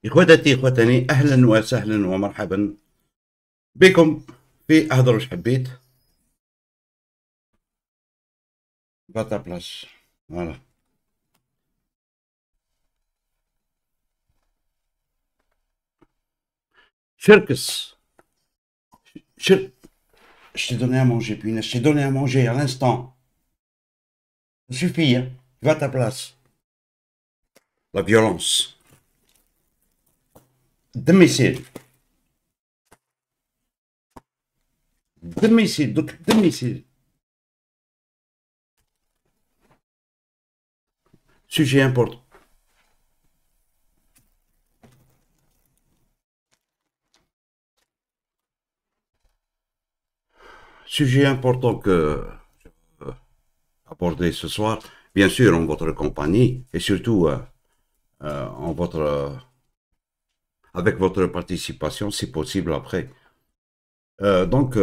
إخوتي إخوتني، أهلا وسهلا ومرحبا بكم في أهدر وش حبيت باتا بلاس. فوالا Cherkes. Cher- Je t'ai donné à manger, punaise. Je t'ai donné à manger à l'instant. Ça suffit, hein. Va à ta place. La violence. Domicile. Domicile. Domicile. Sujet important. Sujet important que aborder ce soir, bien sûr en votre compagnie et surtout en votre, avec votre participation si possible après. دونك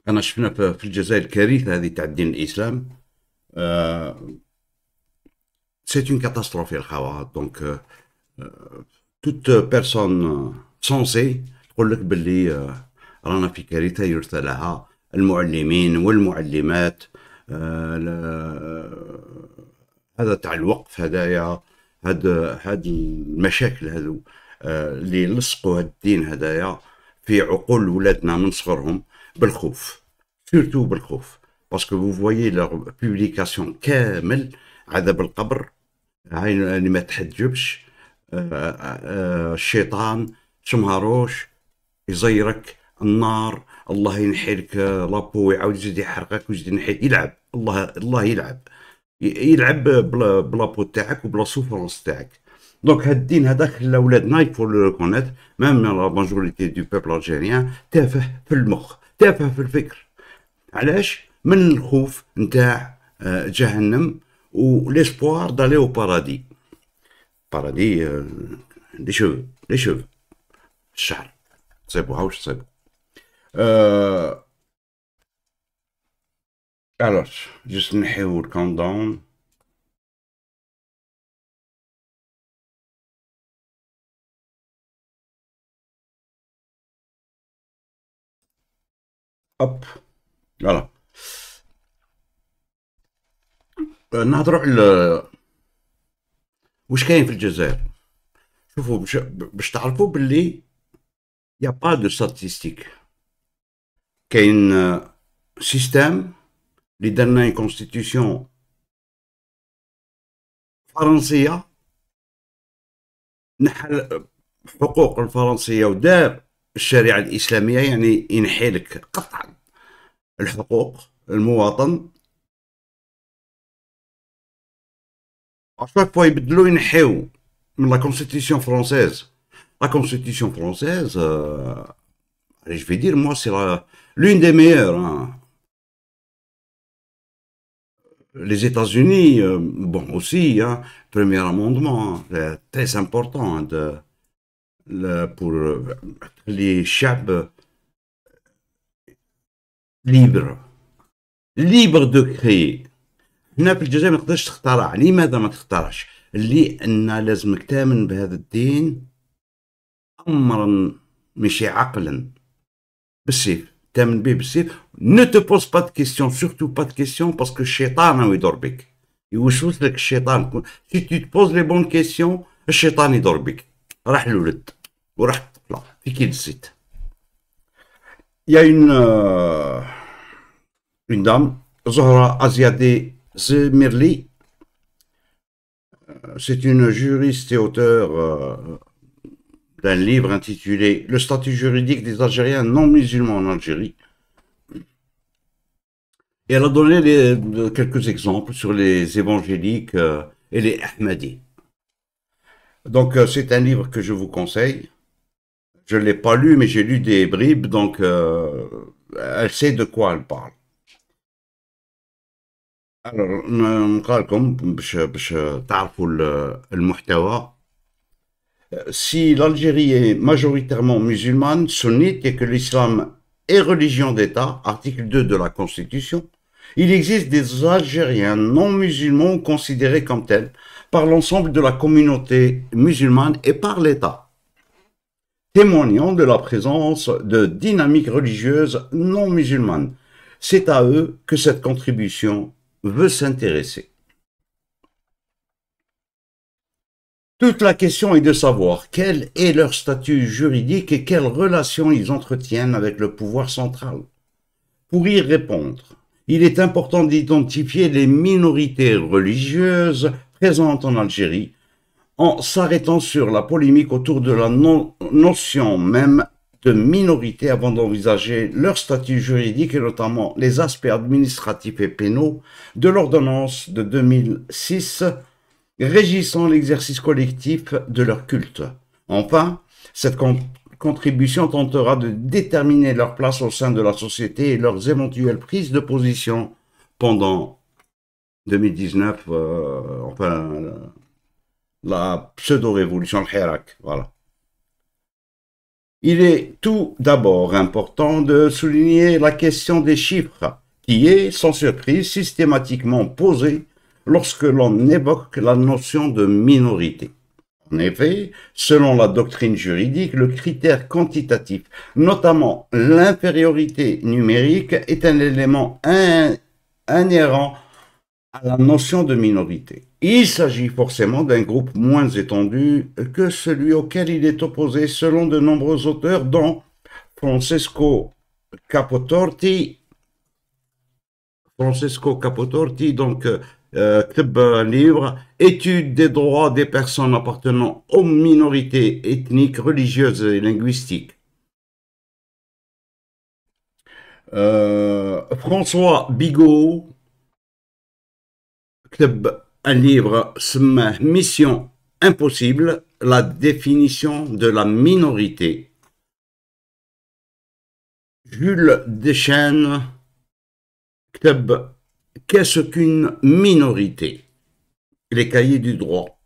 انا شفنا في الجزائر الكارثه هذه تاع الدين الاسلام. سي اون كاتاستروف يا الخوا. دونك توت بيرسون سونسي تقول لك باللي رانا في كارثه يرثى لها المعلمين والمعلمات. هذا تاع الوقف هدايا، هاد المشاكل هذو اللي لصقوا هاد الدين هدايا في عقول ولادنا من صغرهم بالخوف، سورتو بالخوف. باسكو فو فويي لور بوبليكاسيون كامل عذاب القبر، هاي اللي ما تحجبش. الشيطان شمهروش يزيرك النار، الله ينحي لك لابو ويعاود يزيد يحرقك ويزيد ينحي، يلعب الله يلعب بلابو تاعك وبلا سوفرونس تاعك. دونك هاد الدين هذا خلى ولادنا يفو لو ريكونيتر، ميم لا ماجوريتي دو بوبل الجيريان تافه في المخ، تافه في الفكر. علاش؟ من الخوف نتاع جهنم وليسبوار دالي او بارادي. بارادي لي شوف الشعر تصيبوها واش تصيبو. الوغ جست نحيو الكاونت داون. هوب فوالا. نهضروا على واش كاين في الجزائر. شوفوا باش تعرفوا باللي يا با دو ستاتيستيك. كاين سيستيم اللي درنا كونستيتيسيون فرنسيه نحل حقوق الفرنسيه ودار الشريعه الاسلاميه، يعني ينحي لك قطعا الحقوق المواطن. اشاك فوا يبدلوا ينحيو من لا كونستيتيسيون فرونسيز. لا كونستيتيسيون فرونسيز je vais dire, moi, c'est l'une des meilleures, hein. Les États-Unis, bon, aussi, hein, premier amendement, hein, très important, hein, pour les chefs libres, libres de créer. هنا في الجزائر ما تقدرش تخترع. لماذا ما تخترعش؟ لأن لازمك تامن بهذا الدين أمرا ماشي عقلا بالسيف، تامن به بالسيف. ne te pose pas de questions, surtout pas de questions, parce que الشيطان هو يدور بك، يوسوس لك الشيطان. si tu te poses les bonnes questions الشيطان يدور بك. راح الولد وراح الطفلة في كي الزيت. Il y a une dame, Zohra Aziadeh Zemirli. C'est une juriste et auteure d'un livre intitulé Le statut juridique des Algériens non musulmans en Algérie. Et elle a donné quelques exemples sur les évangéliques et les Ahmadis. Donc c'est un livre que je vous conseille. Je ne l'ai pas lu, mais j'ai lu des bribes, donc elle sait de quoi elle parle. Alors, نقرا لكم باش تعرفوا المحتوى. Si l'Algérie est majoritairement musulmane, sunnite, et que l'islam est religion d'État, article 2 de la Constitution, il existe des Algériens non musulmans considérés comme tels par l'ensemble de la communauté musulmane et par l'État, témoignant de la présence de dynamiques religieuses non musulmanes. C'est à eux que cette contribution veut s'intéresser. Toute la question est de savoir quel est leur statut juridique et quelles relations ils entretiennent avec le pouvoir central. Pour y répondre, il est important d'identifier les minorités religieuses présentes en Algérie en s'arrêtant sur la polémique autour de la notion même de minorité avant d'envisager leur statut juridique et notamment les aspects administratifs et pénaux de l'ordonnance de 2006 régissant l'exercice collectif de leur culte. Enfin, cette contribution tentera de déterminer leur place au sein de la société et leurs éventuelles prises de position pendant 2019, la pseudo-révolution, le Hirak, voilà. Il est tout d'abord important de souligner la question des chiffres, qui est, sans surprise, systématiquement posée lorsque l'on évoque la notion de minorité. En effet, selon la doctrine juridique, le critère quantitatif, notamment l'infériorité numérique, est un élément inhérent à la notion de minorité. Il s'agit forcément d'un groupe moins étendu que celui auquel il est opposé selon de nombreux auteurs dont Francesco Capotorti, donc كتب un livre Étude des droits des personnes appartenant aux minorités ethniques, religieuses et linguistiques. François Bigot كتب un livre سماه Mission impossible, la définition de la minorité. Jules Deschênes كتب Qu'est-ce qu'une minorité? Les cahiers du droit.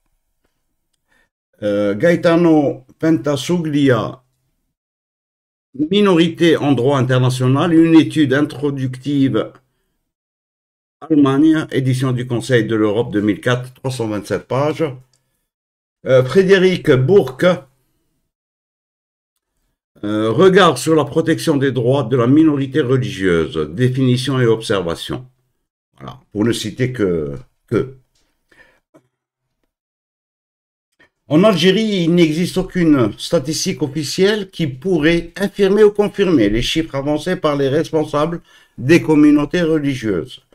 Gaetano Pentasuglia, Minorité en droit international, une étude introductive, Allemagne, édition du Conseil de l'Europe 2004, 327 pages. Frédéric Bourque, regard sur la protection des droits de la minorité religieuse, définition et observation. Voilà, pour ne citer que. En Algérie, il n'existe aucune statistique officielle qui pourrait infirmer ou confirmer les chiffres avancés par les responsables des communautés religieuses,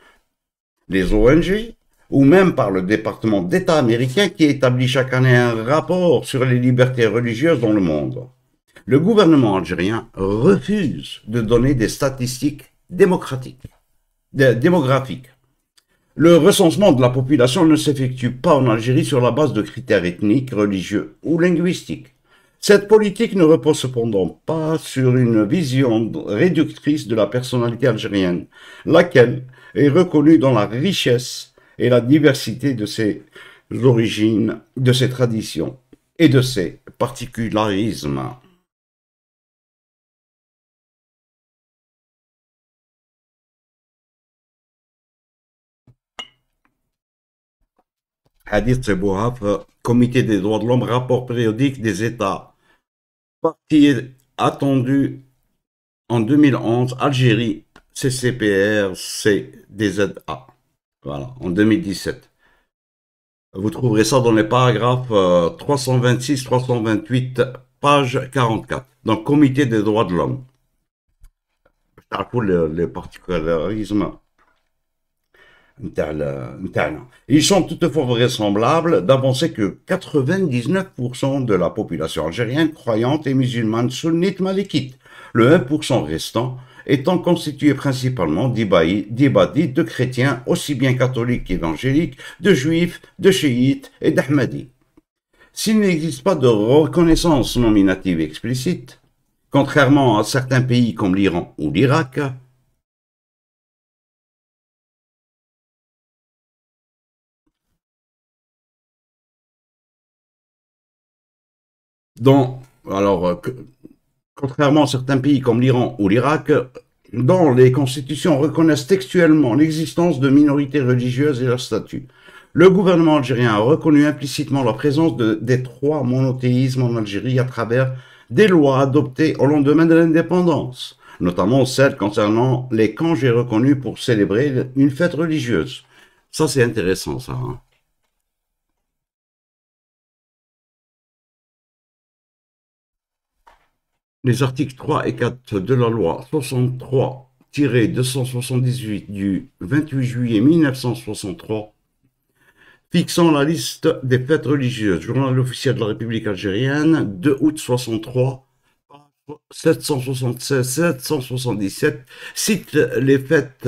les ONG, ou même par le département d'État américain qui établit chaque année un rapport sur les libertés religieuses dans le monde. Le gouvernement algérien refuse de donner des statistiques démographiques. Le recensement de la population ne s'effectue pas en Algérie sur la base de critères ethniques, religieux ou linguistiques. Cette politique ne repose cependant pas sur une vision réductrice de la personnalité algérienne, laquelle est reconnue dans la richesse et la diversité de ses origines, de ses traditions et de ses particularismes. Hadith Sebouhaf, Comité des droits de l'homme, rapport périodique des États. Partie attendue en 2011, Algérie, CCPR, CDZA. Voilà, en 2017. Vous trouverez ça dans les paragraphes 326-328, page 44. Donc, Comité des droits de l'homme. Pour les particularismes. Ils sont toutefois vraisemblables d'avancer que 99% de la population algérienne croyante est musulmane sunnite malikite, le 1% restant étant constitué principalement d'ibadites, de chrétiens, aussi bien catholiques qu'évangéliques, de juifs, de chiites et d'ahmadis. S'il n'existe pas de reconnaissance nominative explicite, contrairement à certains pays comme l'Iran ou l'Irak, contrairement à certains pays comme l'Iran ou l'Irak, dont les constitutions reconnaissent textuellement l'existence de minorités religieuses et leur statut. Le gouvernement algérien a reconnu implicitement la présence des trois monothéismes en Algérie à travers des lois adoptées au lendemain de l'indépendance, notamment celles concernant les congés reconnus pour célébrer une fête religieuse. Ça, c'est intéressant, ça. Hein. les articles 3 et 4 de la loi 63-278 du 28 juillet 1963 fixant la liste des fêtes religieuses. Journal officiel de la République algérienne, 2 août 63, 776-777, cite les fêtes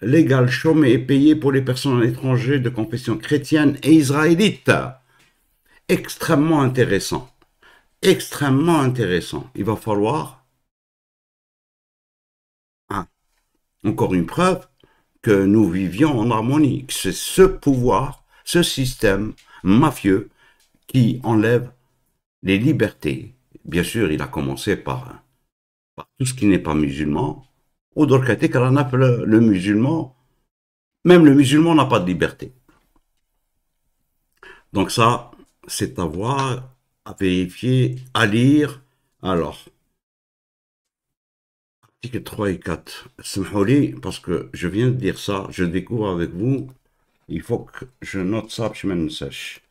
légales chômées et payées pour les personnes étrangères de confession chrétienne et israélite. Extrêmement intéressant. Extrêmement intéressant. Il va falloir, hein, encore une preuve, que nous vivions en harmonie. C'est ce pouvoir, ce système mafieux qui enlève les libertés. Bien sûr, il a commencé par tout ce qui n'est pas musulman. Le musulman, même le musulman n'a pas de liberté. Donc ça, c'est à voir, à vérifier, à lire. Alors, articles 3 et 4. Smhouli, parce que je viens de dire ça, je découvre avec vous. Il faut que je note ça, je me sèche.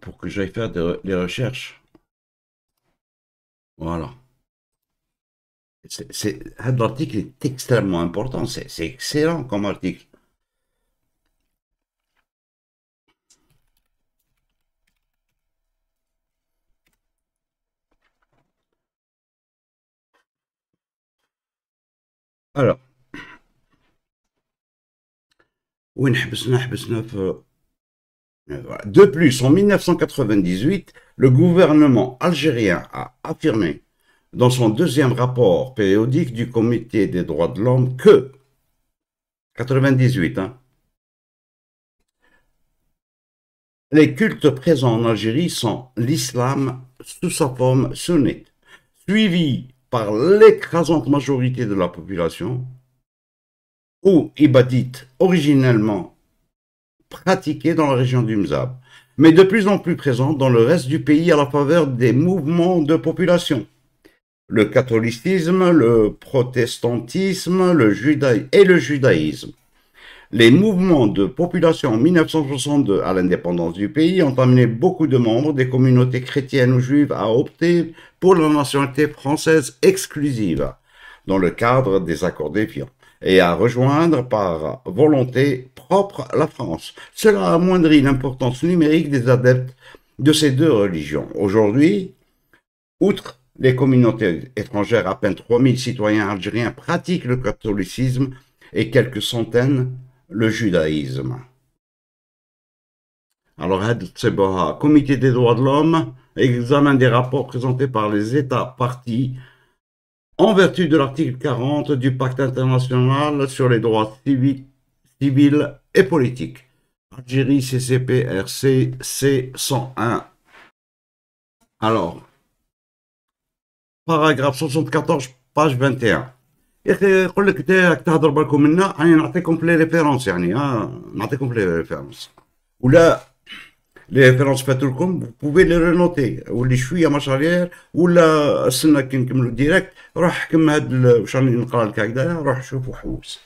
Pour que j'aille faire des recherches. Voilà. L'article est extrêmement important. C'est excellent comme article. Alors, وين حبسنا de plus, en 1998, le gouvernement algérien a affirmé dans son deuxième rapport périodique du Comité des droits de l'homme que 98, hein, les cultes présents en Algérie sont l'islam sous sa forme sunnite, suivi par l'écrasante majorité de la population, ou ibadite originellement pratiquée dans la région du Mzab, mais de plus en plus présente dans le reste du pays à la faveur des mouvements de population. Le catholicisme, le protestantisme et le judaïsme. Les mouvements de population en 1962 à l'indépendance du pays ont amené beaucoup de membres des communautés chrétiennes ou juives à opter pour la nationalité française exclusive dans le cadre des accords d'Évian et à rejoindre par volonté propre la France. Cela a amoindri l'importance numérique des adeptes de ces deux religions. Aujourd'hui, outre les communautés étrangères, à peine 3000 citoyens algériens pratiquent le catholicisme et quelques centaines le judaïsme. Alors, Comité des droits de l'homme, examen des rapports présentés par les États partis en vertu de l'article 40 du Pacte international sur les droits civils et politiques. Algérie, CCPRC, C101. Alors, paragraphe 74, page 21. يا اخي يقول لك انت راك تهضر بالكم منا راني نعطيكم في لي ريفيرونس يعني نعطيكم في لي ريفيرونس ولا لي ريفيرونس فاتوا لكم بوفي لي رينوتي واللي شويه مشاريع ولا استنى كي نكملوا ديريكت روح حكم هاد واش راني نقرا لك هكذايا روح شوف وحوس.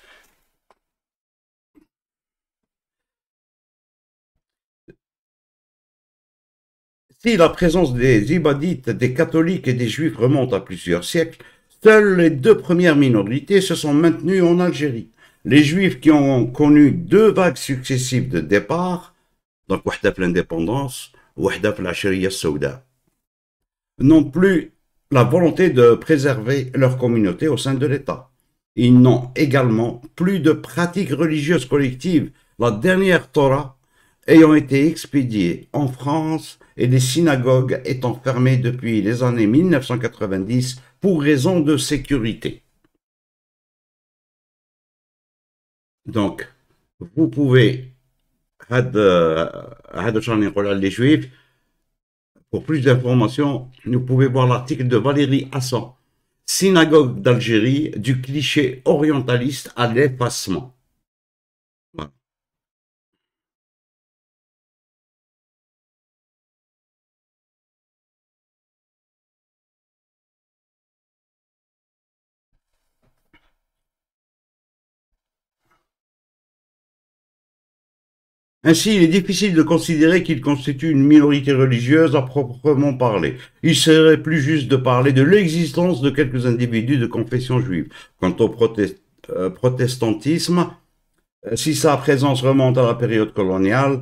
Si la présence des ibadites, des catholiques et des juifs remonte à plusieurs siècles, seules les deux premières minorités se sont maintenues en Algérie. Les juifs qui ont connu deux vagues successives de départ, donc وحدة في l'indépendance, وحدة في العشرية السوداء, n'ont plus la volonté de préserver leur communauté au sein de l'État. Ils n'ont également plus de pratiques religieuses collectives. La dernière Torah ayant été expédiée en France et les synagogues étant fermées depuis les années 1990 pour raison de sécurité. Donc, vous pouvez, les Juifs, pour plus d'informations, vous pouvez voir l'article de Valérie Hassan, Synagogue d'Algérie, du cliché orientaliste à l'effacement. Voilà. Ainsi, il est difficile de considérer qu'il constitue une minorité religieuse à proprement parler. Il serait plus juste de parler de l'existence de quelques individus de confession juive. Quant au protestantisme, si sa présence remonte à la période coloniale,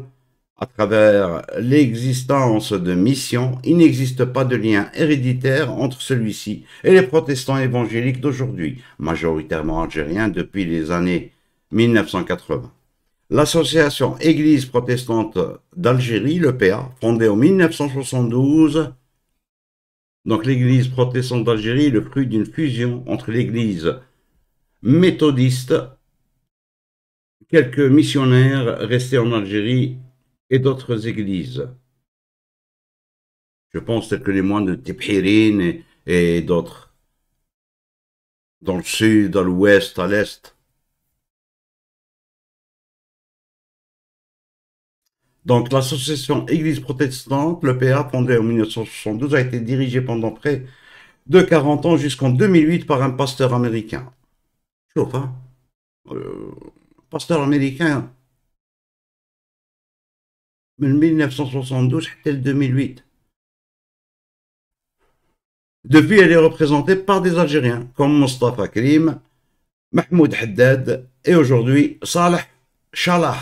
à travers l'existence de missions, il n'existe pas de lien héréditaire entre celui-ci et les protestants évangéliques d'aujourd'hui, majoritairement algériens depuis les années 1980. L'Association Église protestante d'Algérie, l'EPA, fondée en 1972, donc l'Église protestante d'Algérie est le fruit d'une fusion entre l'Église méthodiste, quelques missionnaires restés en Algérie et d'autres églises. Je pense telles que les moines de Tibhirine et d'autres, dans le sud, dans l'ouest, à l'est. Donc l'association Église protestante, l'EPA, fondée en 1972, a été dirigée pendant près de 40 ans jusqu'en 2008 par un pasteur américain. Chauffe, hein? Pasteur américain, de 1972 jusqu'à 2008. Depuis, elle est représentée par des Algériens, comme Mustafa Krim, Mahmoud Haddad et aujourd'hui Saleh Chalah.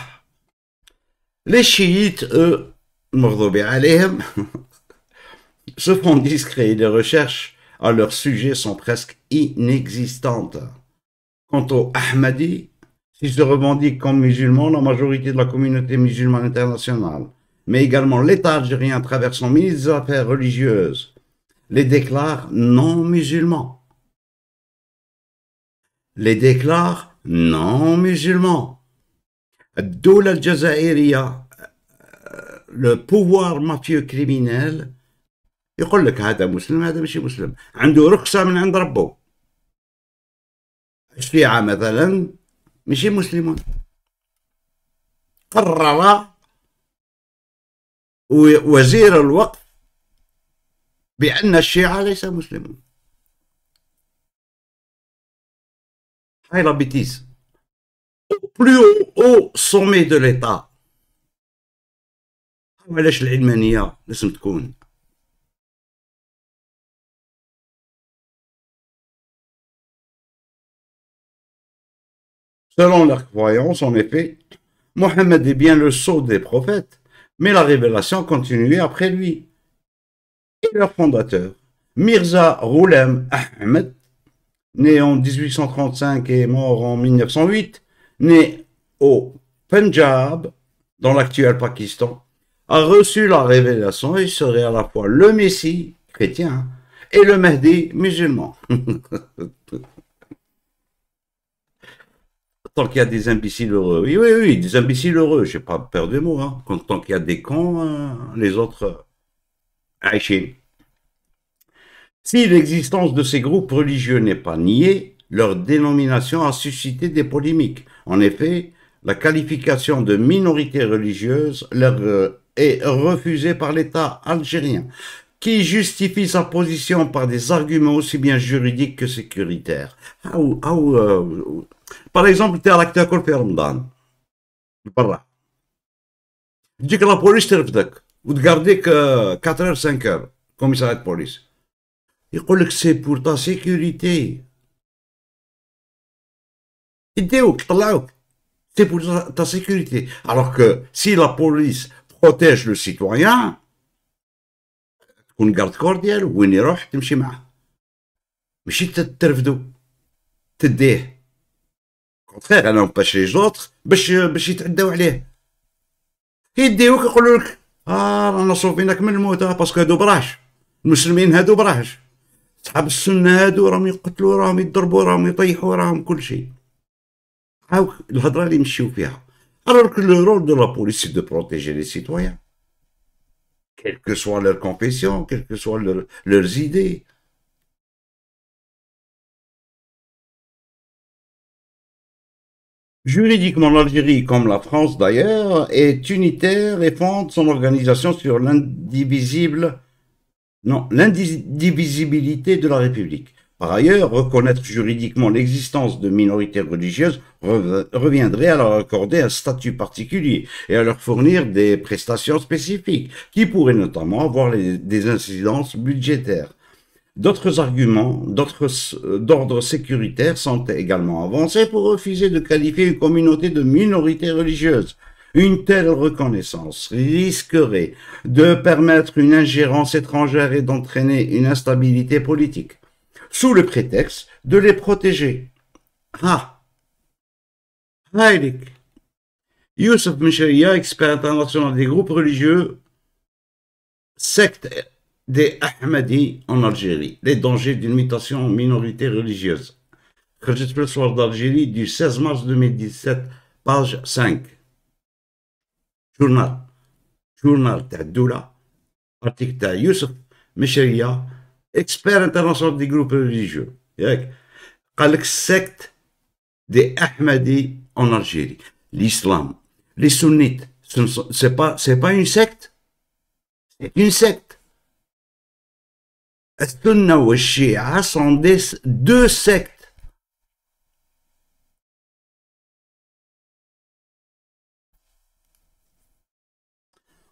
Les chiites, eux, Mordoubi alayhim, se font discrets et les recherches à leur sujet sont presque inexistantes. Quant aux Ahmadis, s'ils se revendiquent comme musulmans, la majorité de la communauté musulmane internationale, mais également l'État algérien à travers son ministre des Affaires religieuses, les déclare non musulmans. Les déclare non musulmans. الدولة الجزائرية le pouvoir mafieux criminel يقول لك هذا مسلم هذا ماشي مسلم عنده رخصة من عند ربه الشيعة مثلا ماشي مسلمون قرر وزير الوقف بأن الشيعة ليس مسلمون هاي لا بيتيز au plus haut sommet de l'État. علاش العلمانية لازم تكون Selon leurs croyances, en effet, Mohammed est bien le sceau des prophètes, mais la révélation continuait après lui. Et leur fondateur, Mirza Ghulam Ahmed, né en 1835 et mort en 1908, né au Punjab, dans l'actuel Pakistan, a reçu la révélation et serait à la fois le Messie chrétien et le Mahdi musulman. Tant qu'il y a des imbéciles heureux. Oui, oui, oui, des imbéciles heureux. J'ai pas peur des mots. Hein. Tant qu'il y a des cons, les autres... Si l'existence de ces groupes religieux n'est pas niée, leur dénomination a suscité des polémiques. En effet, la qualification de minorité religieuse leur est refusée par l'État algérien, qui justifie sa position par des arguments aussi bien juridiques que sécuritaires. Par exemple, tu es à l'acteur في رمضان برا تجيك لا بوليس ترفدك وتقارديك 4 heures 5 heures commissariat de police يقول لك سي بور تا سيكوريتي يديوك يطلعوك سي بور تا سيكوريتي alors que si la police protège le citoyen تكون garde corps ديالو وين يروح تمشي معاه ماشي ترفدو تديه contraire انا نباش لي زوطخ باش يتعداو عليه يديوك يقولوا لك رانا صوفينك من الموت باسكو هادو براش المسلمين هادو براش صحاب السنه هادو راهم يقتلوا راهم يضربوا راهم يطيحوا راهم كل شيء هاو الهضره اللي يمشيو فيها alors que le rôle de la police c'est de protéger les citoyens quelle que soit leur confession quelles que soient leurs idées. Juridiquement, l'Algérie, comme la France d'ailleurs, est unitaire et fonde son organisation sur l'indivisibilité de la République. Par ailleurs, reconnaître juridiquement l'existence de minorités religieuses reviendrait à leur accorder un statut particulier et à leur fournir des prestations spécifiques, qui pourraient notamment avoir des incidences budgétaires. D'autres arguments d'ordre sécuritaire sont également avancés pour refuser de qualifier une communauté de minorité religieuse. Une telle reconnaissance risquerait de permettre une ingérence étrangère et d'entraîner une instabilité politique, sous le prétexte de les protéger. Ah, Heilig. Youssef Mcheria, expert international des groupes religieux, secte des Ahmadis en Algérie, les dangers d'une mutation en minorité religieuse. خرجت في الصور d'Algérie du 16 mars 2017, page 5. Journal تاع الدولة, article تاع يوسف مشرية, expert international des groupes religieux. ياك قال لك secte des Ahmadis en Algérie. L'islam, les sunnites, c'est pas une secte, c'est une secte. Sunna ou Shia sont deux sectes.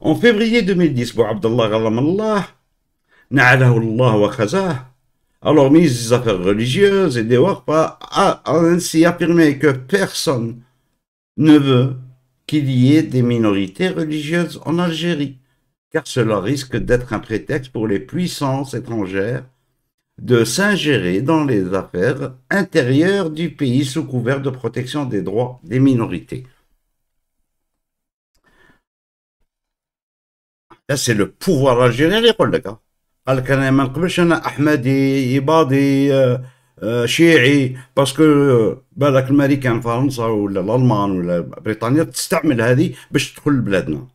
En février 2010, Abdallah Ghalamallah, Na'alahu Allah wa khazah, alors ministre des Affaires religieuses et des Waqfa, a ainsi affirmé que personne ne veut qu'il y ait des minorités religieuses en Algérie, car cela risque d'être un prétexte pour les puissances étrangères de s'ingérer dans les affaires intérieures du pays sous couvert de protection des droits des minorités. Là, c'est le pouvoir algérien qui يقول لك. قال لك انا ما نقبلش انا احمدي يباضي شيعي باسكو بالك الامريكان فرنسا ولا الالمان ولا بريطانيا تستعمل هذه باش تدخل لبلادنا.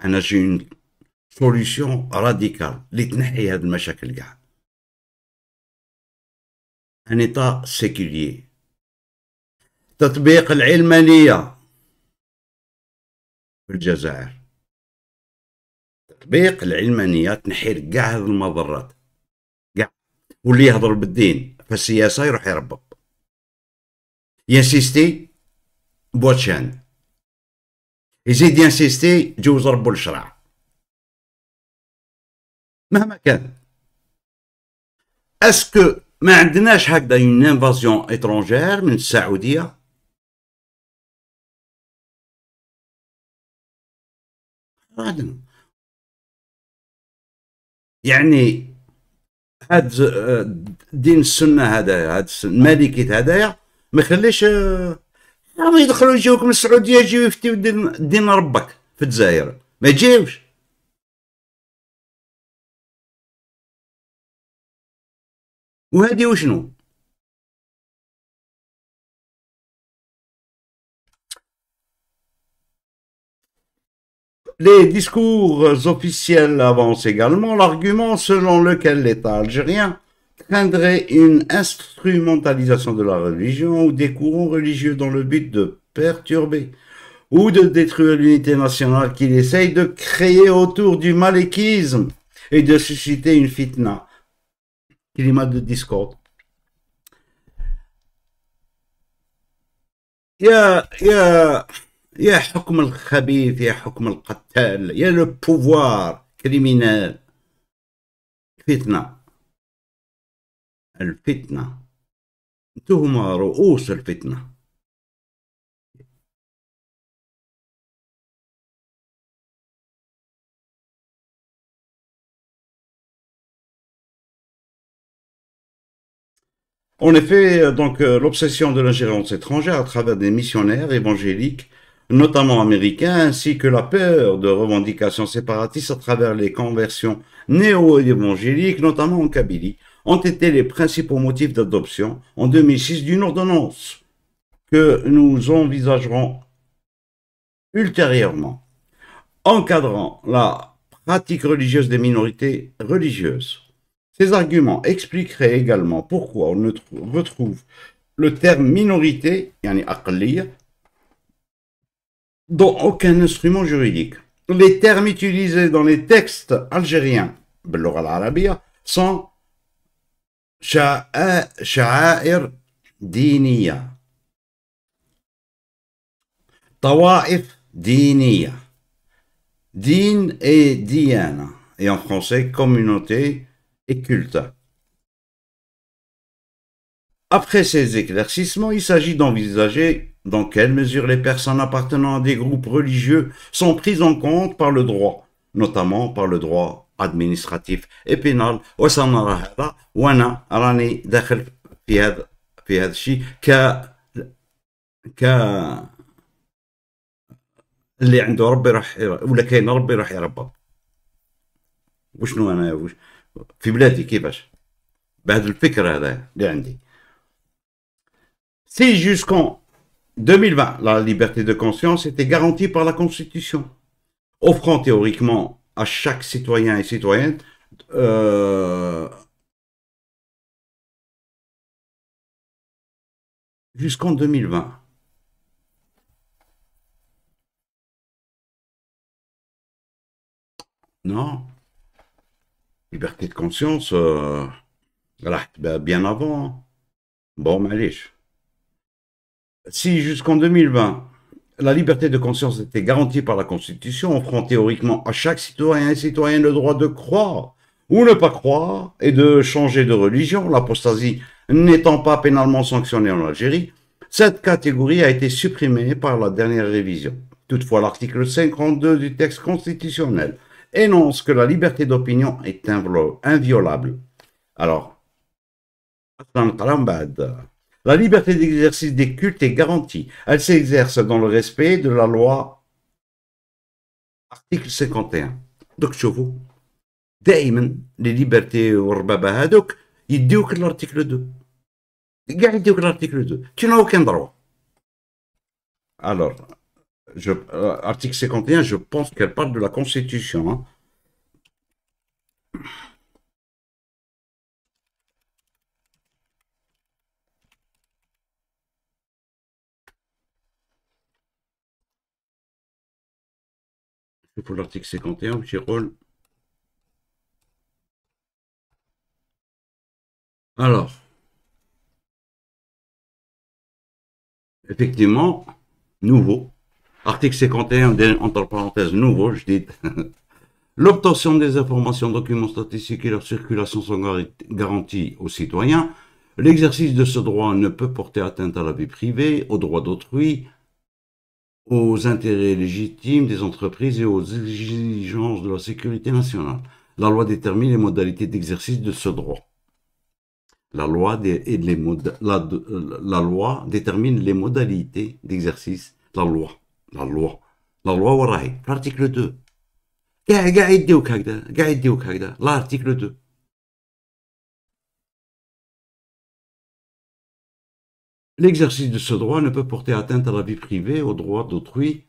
انا جي اون سوليسيون راديكال اللي تنحي هاد المشاكل كاع. ان ايتا سيكوليي. تطبيق العلمانيه في الجزائر. تطبيق العلمانيه تنحي لك كاع هاد المضرات كاع. واللي يهضر بالدين في السياسه يروح يربط. ينسيستي بوتشان. يزيد ينسيستي جوز ربو الشرع. مهما كان. اسكو ما عندناش هكذا اون انفازيون اترونجير من السعوديه؟ عندنا. يعني هاد دين السنه هذايا، هاد المالكيت هذايا ما يخليش راهم يدخلوا يجيوك من السعوديه يجيو يفتيو دين ربك في الجزائر، ما يجيوش. وهادي وشنو؟ Les discours officiels avancent également l'argument selon lequel l'État algérien craindrait une instrumentalisation de la religion ou des courants religieux dans le but de perturber ou de détruire l'unité nationale qu'il essaye de créer autour du malékisme et de susciter une fitna, climat de discorde. يا حكم الخبيث، يا حكم القتال، يا لو بوفوار كريمينال. الفتنة انتم رؤوس الفتنة. En effet, donc l'obsession de l'ingérence étrangère à travers des missionnaires évangéliques, notamment américains, ainsi que la peur de revendications séparatistes à travers les conversions néo-évangéliques, notamment en Kabylie, ont été les principaux motifs d'adoption en 2006 d'une ordonnance que nous envisagerons ultérieurement, encadrant la pratique religieuse des minorités religieuses. Ces arguments expliqueraient également pourquoi on ne retrouve le terme minorité, yani aqliya, dans aucun instrument juridique. Les termes utilisés dans les textes algériens باللغة العربية sont شعائر دينية، طوائف دينية. Din et diana, et en français communauté et culte. Après ces éclaircissements, il s'agit d'envisager dans quelle mesure les personnes appartenant à des groupes religieux sont prises en compte par le droit, notamment par le droit administratif et pénal. وسنرى هذا وانا راني داخل في هذا الشيء ك اللي عنده ربي راح ولا كاين ربي راح يربى. وشنو انا في بلادي كيفاش بهذا الفكر هذا اللي عندي. Si jusqu'en 2020, la liberté de conscience était garantie par la Constitution, offrant théoriquement à chaque citoyen et citoyenne jusqu'en 2020. Non, liberté de conscience, bien avant. Bon, معليش. Si jusqu'en 2020, la liberté de conscience était garantie par la Constitution, offrant théoriquement à chaque citoyen et citoyenne le droit de croire ou ne pas croire et de changer de religion, l'apostasie n'étant pas pénalement sanctionnée en Algérie, cette catégorie a été supprimée par la dernière révision. Toutefois, l'article 52 du texte constitutionnel énonce que la liberté d'opinion est inviolable. Alors, la liberté d'exercice des cultes est garantie. Elle s'exerce dans le respect de la loi. Article 51. Donc, شوفوا دائما les libertés والربابة هذوك يديوك l'article 2. قاعد يديوك l'article 2. Tu n'as aucun droit. Alors, article 51, je pense qu'elle parle de la Constitution. Hein. Pour l'article 51, petit rôle. Alors, effectivement, nouveau. Article 51, entre parenthèses, nouveau, je dis. L'obtention des informations, documents statistiques et leur circulation sont garanties aux citoyens. L'exercice de ce droit ne peut porter atteinte à la vie privée, aux droits d'autrui, aux intérêts légitimes des entreprises et aux exigences de la sécurité nationale. La loi détermine les modalités d'exercice de ce droit. La loi détermine les modalités d'exercice. La loi. L'article 2. L'article 2. L'exercice de ce droit ne peut porter atteinte à la vie privée, aux droits d'autrui,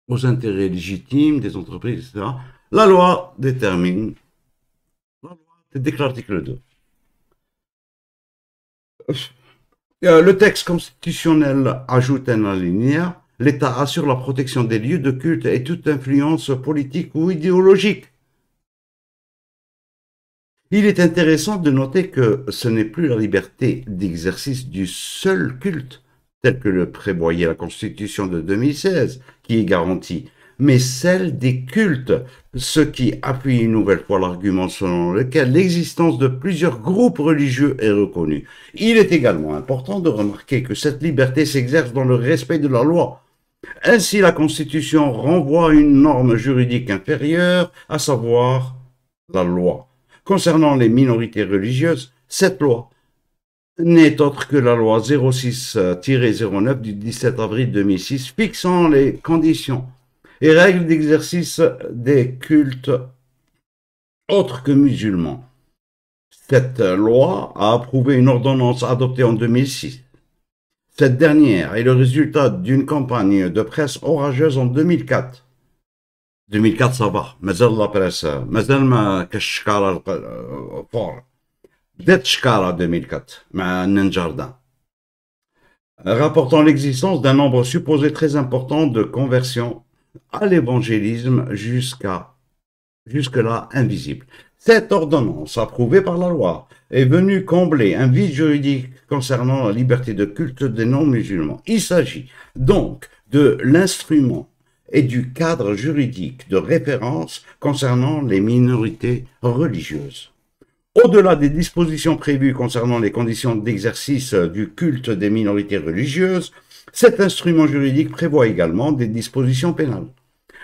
aux intérêts légitimes des entreprises, etc. La loi détermine. C'est l'article 2. Le texte constitutionnel ajoute un alinéa. L'État assure la protection des lieux de culte et toute influence politique ou idéologique. Il est intéressant de noter que ce n'est plus la liberté d'exercice du seul culte, tel que le prévoyait la Constitution de 2016, qui est garantie, mais celle des cultes, ce qui appuie une nouvelle fois l'argument selon lequel l'existence de plusieurs groupes religieux est reconnue. Il est également important de remarquer que cette liberté s'exerce dans le respect de la loi. Ainsi, la Constitution renvoie à une norme juridique inférieure, à savoir la loi. Concernant les minorités religieuses, cette loi n'est autre que la loi 06-09 du 17 avril 2006 fixant les conditions et règles d'exercice des cultes autres que musulmans. Cette loi a approuvé une ordonnance adoptée en 2006. Cette dernière est le résultat d'une campagne de presse orageuse en 2004. 2004 ça va, مازال la presse, مازال ما كالشكارة فور. بدات شكارة 2004 مع نينجاردان. Rapportant l'existence d'un nombre supposé très important de conversions à l'évangélisme jusqu'à jusque-là invisible. Cette ordonnance, approuvée par la loi, est venue combler un vide juridique concernant la liberté de culte des non-musulmans. Il s'agit donc de l'instrument et du cadre juridique de référence concernant les minorités religieuses. Au-delà des dispositions prévues concernant les conditions d'exercice du culte des minorités religieuses, cet instrument juridique prévoit également des dispositions pénales.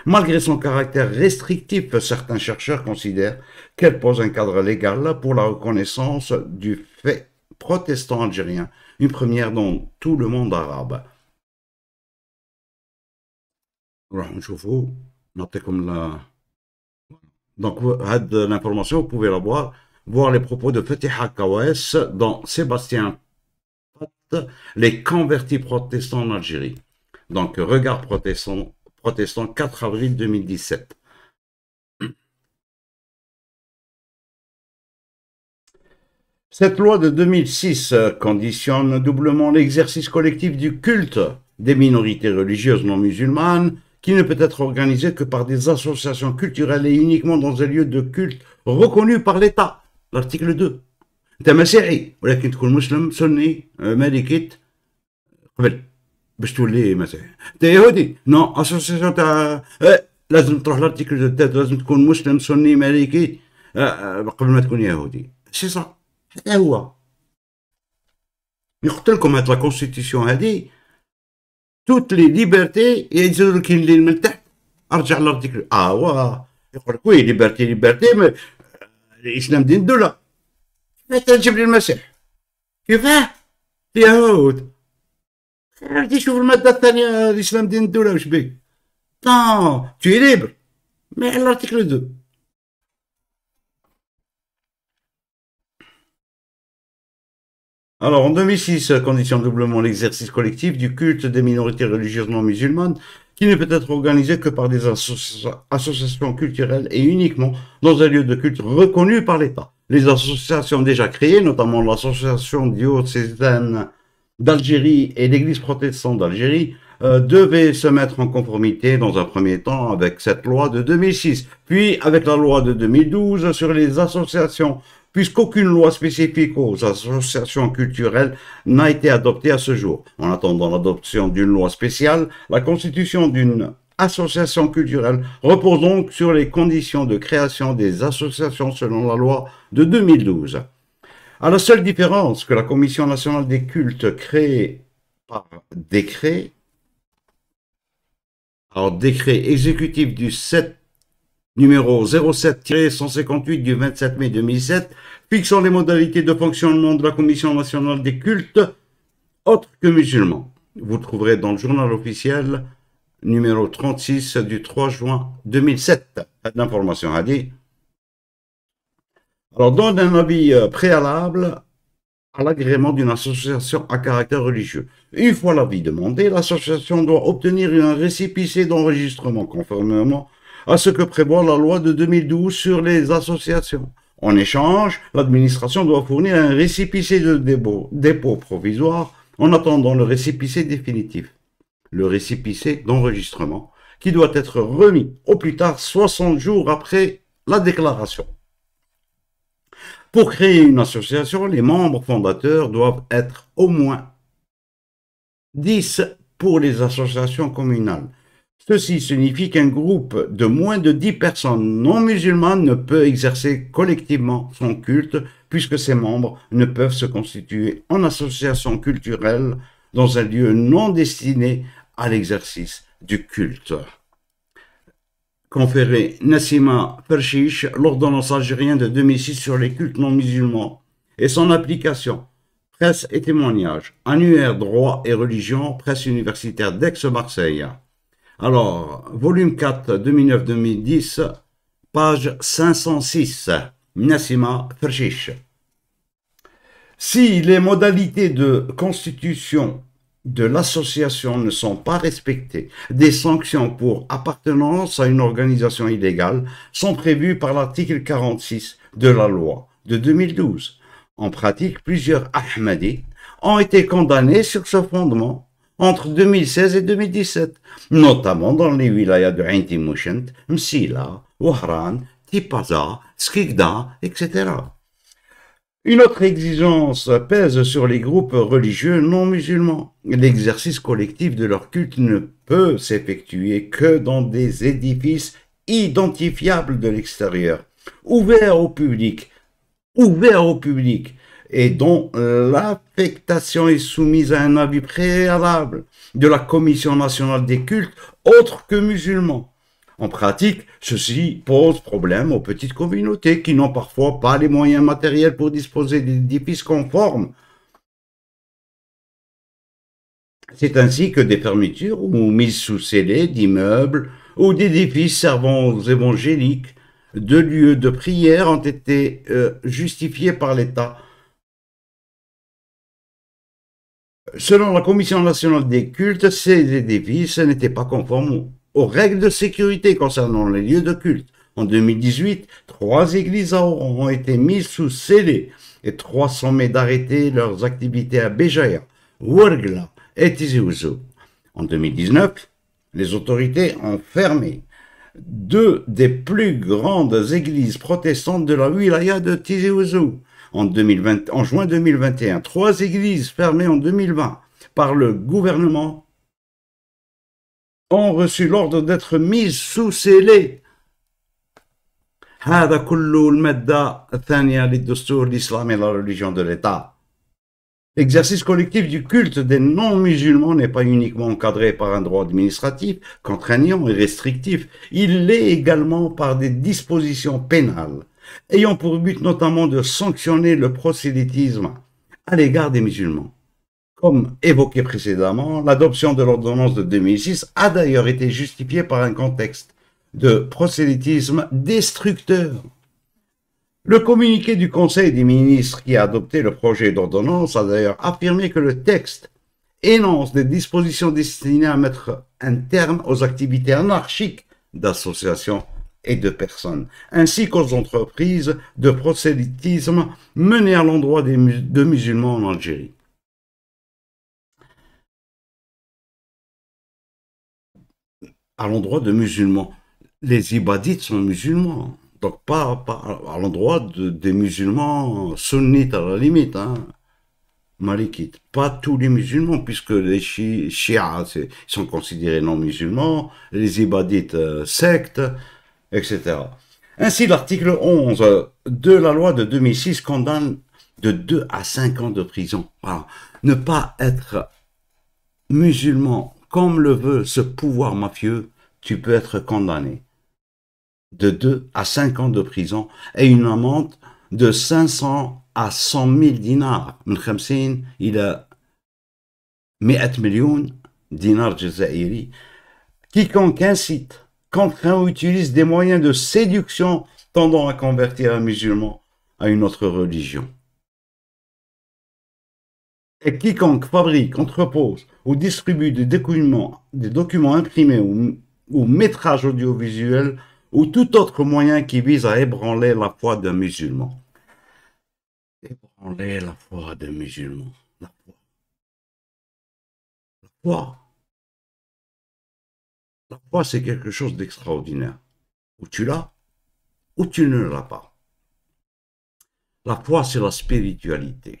Malgré son caractère restrictif, certains chercheurs considèrent qu'elle pose un cadre légal pour la reconnaissance du fait protestant algérien, une première dans tout le monde arabe. Donc, l'information, vous pouvez la voir les propos de Fatiha Kawes dans Sébastien Pat, les convertis protestants en Algérie. Donc, Regard protestant, 4 avril 2017. Cette loi de 2006 conditionne doublement l'exercice collectif du culte des minorités religieuses non musulmanes, qui ne peut être organisé que par des associations culturelles et uniquement dans un lieu de culte reconnu par l'État. L'article 2. انت مسيحي ولكن تكون مسلم سني مالكيت قبل باش تولي مسيحي. انت يهودي نو اسوسياسيون تاع لازم تروح لارتيكل 2 لازم تكون مسلم سني مالكي قبل ما تكون يهودي. سي صح حتى هو يقتلكم هاد لا كونستيتيسيون هادي توت لي ليبرتي يزيدوا كاين اللي من تحت. ارجع لارتيكل واه يقول لك وي ليبرتي الاسلام دين الدوله. كيفاه تجيب لي المسيح؟ كيفاه؟ اليهود غادي شوف الماده الثانيه الاسلام دين الدوله واش بيه؟ نو tu es libre mais à l'article 2. Alors, en 2006, conditionne doublement l'exercice collectif du culte des minorités religieuses non musulmanes, qui ne peut être organisé que par des associations culturelles et uniquement dans un lieu de culte reconnu par l'État. Les associations déjà créées, notamment l'association diocésaine d'Algérie et l'Église protestante d'Algérie, devaient se mettre en conformité dans un premier temps avec cette loi de 2006, puis avec la loi de 2012 sur les associations, puisqu'aucune loi spécifique aux associations culturelles n'a été adoptée à ce jour. En attendant l'adoption d'une loi spéciale, la constitution d'une association culturelle repose donc sur les conditions de création des associations selon la loi de 2012. À la seule différence que la Commission nationale des cultes créée par décret, alors décret exécutif du 7 numéro 07-158 du 27 mai 2007, fixant les modalités de fonctionnement de la Commission nationale des cultes autres que musulmans. Vous le trouverez dans le journal officiel numéro 36 du 3 juin 2007. L'information a dit. Alors, donne un avis préalable à l'agrément d'une association à caractère religieux. Une fois l'avis demandé, l'association doit obtenir un récépissé d'enregistrement conformément à ce que prévoit la loi de 2012 sur les associations. En échange, l'administration doit fournir un récépissé de dépôt provisoire en attendant le récépissé définitif. Le récépissé d'enregistrement qui doit être remis au plus tard 60 jours après la déclaration. Pour créer une association, les membres fondateurs doivent être au moins 10 pour les associations communales. Ceci signifie qu'un groupe de moins de 10 personnes non musulmanes ne peut exercer collectivement son culte puisque ses membres ne peuvent se constituer en association culturelle dans un lieu non destiné à l'exercice du culte. Conféré Nassima Pershish, l'ordonnance algérienne de 2006 sur les cultes non musulmans et son application, presse et témoignages, annuaire droit et religion, presse universitaire d'Aix-Marseille. Alors, volume 4, 2009-2010, page 506, Nassima Pershish. Si les modalités de constitution de l'association ne sont pas respectées, des sanctions pour appartenance à une organisation illégale sont prévues par l'article 46 de la loi de 2012. En pratique, plusieurs Ahmadis ont été condamnés sur ce fondement entre 2016 et 2017, notamment dans les wilayas de Ain Timouchent, Msila, Ouhran, Tipaza, Skikda, etc. Une autre exigence pèse sur les groupes religieux non musulmans. L'exercice collectif de leur culte ne peut s'effectuer que dans des édifices identifiables de l'extérieur, ouverts au public, et dont l'affectation est soumise à un avis préalable de la Commission nationale des cultes autres que musulmans. En pratique, ceci pose problème aux petites communautés qui n'ont parfois pas les moyens matériels pour disposer d'édifices conformes. C'est ainsi que des fermetures ou mises sous scellés d'immeubles ou d'édifices servant aux évangéliques, de lieux de prière ont été justifiés par l'État. Selon la Commission nationale des cultes, ces édifices n'étaient pas conformes aux règles de sécurité concernant les lieux de culte. En 2018, 3 églises à Oran ont été mises sous scellés et 3 sommets d'arrêter leurs activités à Béjaïa, Ouargla et Tizi Ouzou. En 2019, les autorités ont fermé 2 des plus grandes églises protestantes de la wilaya de Tizi Ouzou. En juin 2021, 3 églises fermées en 2020 par le gouvernement ont reçu l'ordre d'être mises sous scellés. هذا كله المادة الثانية للدستور الإسلامي, la religion de l'État. L'exercice collectif du culte des non-musulmans n'est pas uniquement encadré par un droit administratif contraignant et restrictif, il l'est également par des dispositions pénales, ayant pour but notamment de sanctionner le prosélytisme à l'égard des musulmans. Comme évoqué précédemment, l'adoption de l'ordonnance de 2006 a d'ailleurs été justifiée par un contexte de prosélytisme destructeur. Le communiqué du Conseil des ministres qui a adopté le projet d'ordonnance a d'ailleurs affirmé que le texte énonce des dispositions destinées à mettre un terme aux activités anarchiques d'associations et de personnes, ainsi qu'aux entreprises de prosélytisme menées à l'endroit de musulmans en Algérie. À l'endroit de musulmans. Les ibadites sont musulmans. Donc pas à l'endroit des musulmans sunnites à la limite, hein, malikites. Pas tous les musulmans, puisque les chiites sont considérés non musulmans, les ibadites sectes, etc. Ainsi, l'article 11 de la loi de 2006 condamne de 2 à 5 ans de prison. Voilà. Ne pas être musulman comme le veut ce pouvoir mafieux, tu peux être condamné de 2 à 5 ans de prison et une amende de 500 à 100 000 dinars. من 50 إلى 100 millions dinars jazairi. Quiconque incite, contraint ou utilise des moyens de séduction tendant à convertir un musulman à une autre religion. Et quiconque fabrique, entrepose ou distribue des documents imprimés ou métrages audiovisuels ou tout autre moyen qui vise à ébranler la foi d'un musulman. Ébranler la foi d'un musulman. La foi. La foi. La foi, c'est quelque chose d'extraordinaire. Ou tu l'as, ou tu ne l'as pas. La foi, c'est la spiritualité.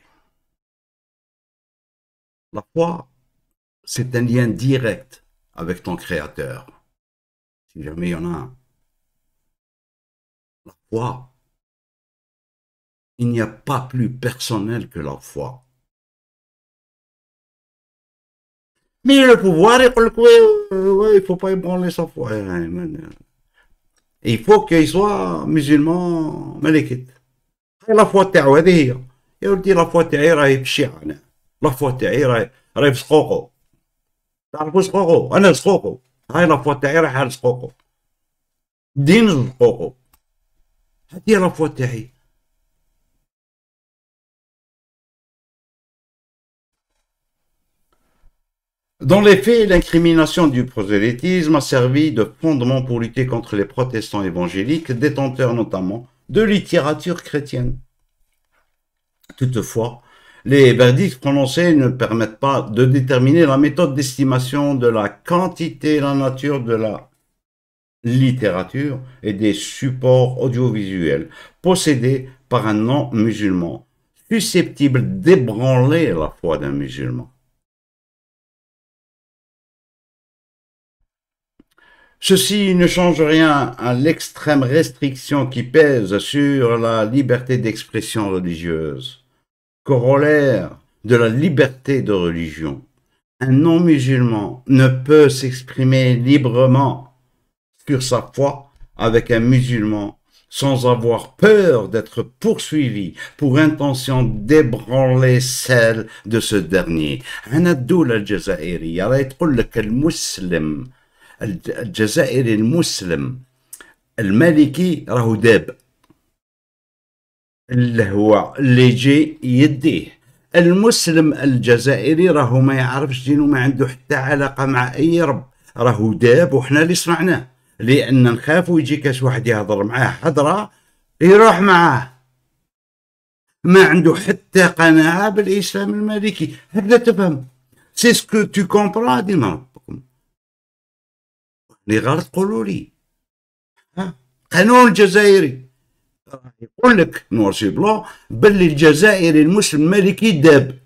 La foi, c'est un lien direct avec ton Créateur. Si jamais il y en a un. La foi, il n'y a pas plus personnel que la foi. Mais le pouvoir, il ne faut pas ébranler sa foi. Il faut qu'il soit musulman malikite. La foi تاعو هذه هي. يا ولدي لا فوا تاعي راهي في الشيعة انا. لا فوا تاعي راهي في سقوقو. تعرفوا سقوقو؟ انا سقوقو. هاي لا فوا تاعي راهي على سقوقو. دين سقوقو. هذه هي لا فوا تاعي. Dans les faits, l'incrimination du prosélytisme a servi de fondement pour lutter contre les protestants évangéliques, détenteurs notamment de littérature chrétienne. Toutefois, les verdicts prononcés ne permettent pas de déterminer la méthode d'estimation de la quantité et la nature de la littérature et des supports audiovisuels possédés par un non-musulman susceptible d'ébranler la foi d'un musulman. Ceci ne change rien à l'extrême restriction qui pèse sur la liberté d'expression religieuse, corollaire de la liberté de religion. Un non-musulman ne peut s'exprimer librement sur sa foi avec un musulman sans avoir peur d'être poursuivi pour intention d'ébranler celle de ce dernier. أنا الدولة الجزائرية راه تقول لك المسلم الجزائري المسلم المالكي راهو داب اللي هو اللي يجي يديه. المسلم الجزائري راهو ما يعرفش دين وما عنده حتى علاقة مع أي رب، راهو داب وحنا اللي صنعناه، لأن نخافوا يجي كاش واحد يهضر معاه حضرة يروح معاه، ما عنده حتى قناعة بالإسلام المالكي. هكذا تفهم سي سكو تو كومبرا دين ربكم. اللي غلط قولوا لي. قانون الجزائري يقول لك نور سي بلون باللي الجزائري المسلم المالكي داب.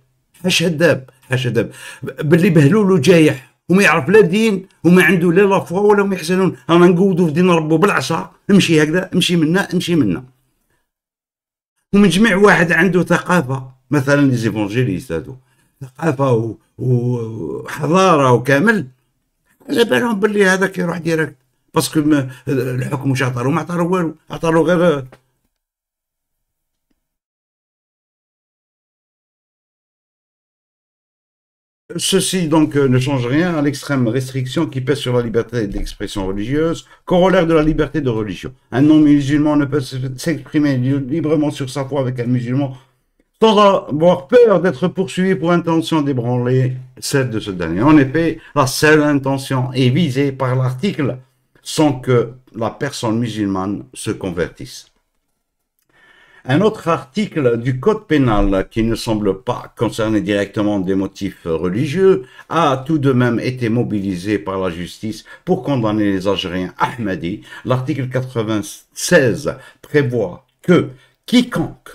حاشا داب، حاشا داب، باللي بهلولو جايح وما يعرف لا دين وما عنده لا لا فوا ولا هم يحسنون. رانا نقودوا في دين ربو بالعصا، امشي هكذا، امشي منا، امشي منا. ومن جميع واحد عنده ثقافة، مثلا لي زيفونجيليست هادو ثقافة وحضارة وكامل، على بالهم باللي هذاك يروح ديريكت باسكو الحكم واش عطالو؟ ما عطالو والو، عطالو غير Ceci donc ne change rien à l'extrême restriction qui pèse sur la liberté d'expression religieuse, corollaire de la liberté de religion. Un non-musulman ne peut s'exprimer librement sur sa foi avec un musulman sans avoir peur d'être poursuivi pour intention d'ébranler celle de ce dernier. En effet, la seule intention est visée par l'article sans que la personne musulmane se convertisse. Un autre article du Code pénal qui ne semble pas concerner directement des motifs religieux a tout de même été mobilisé par la justice pour condamner les Algériens Ahmadis. L'article 96 prévoit que quiconque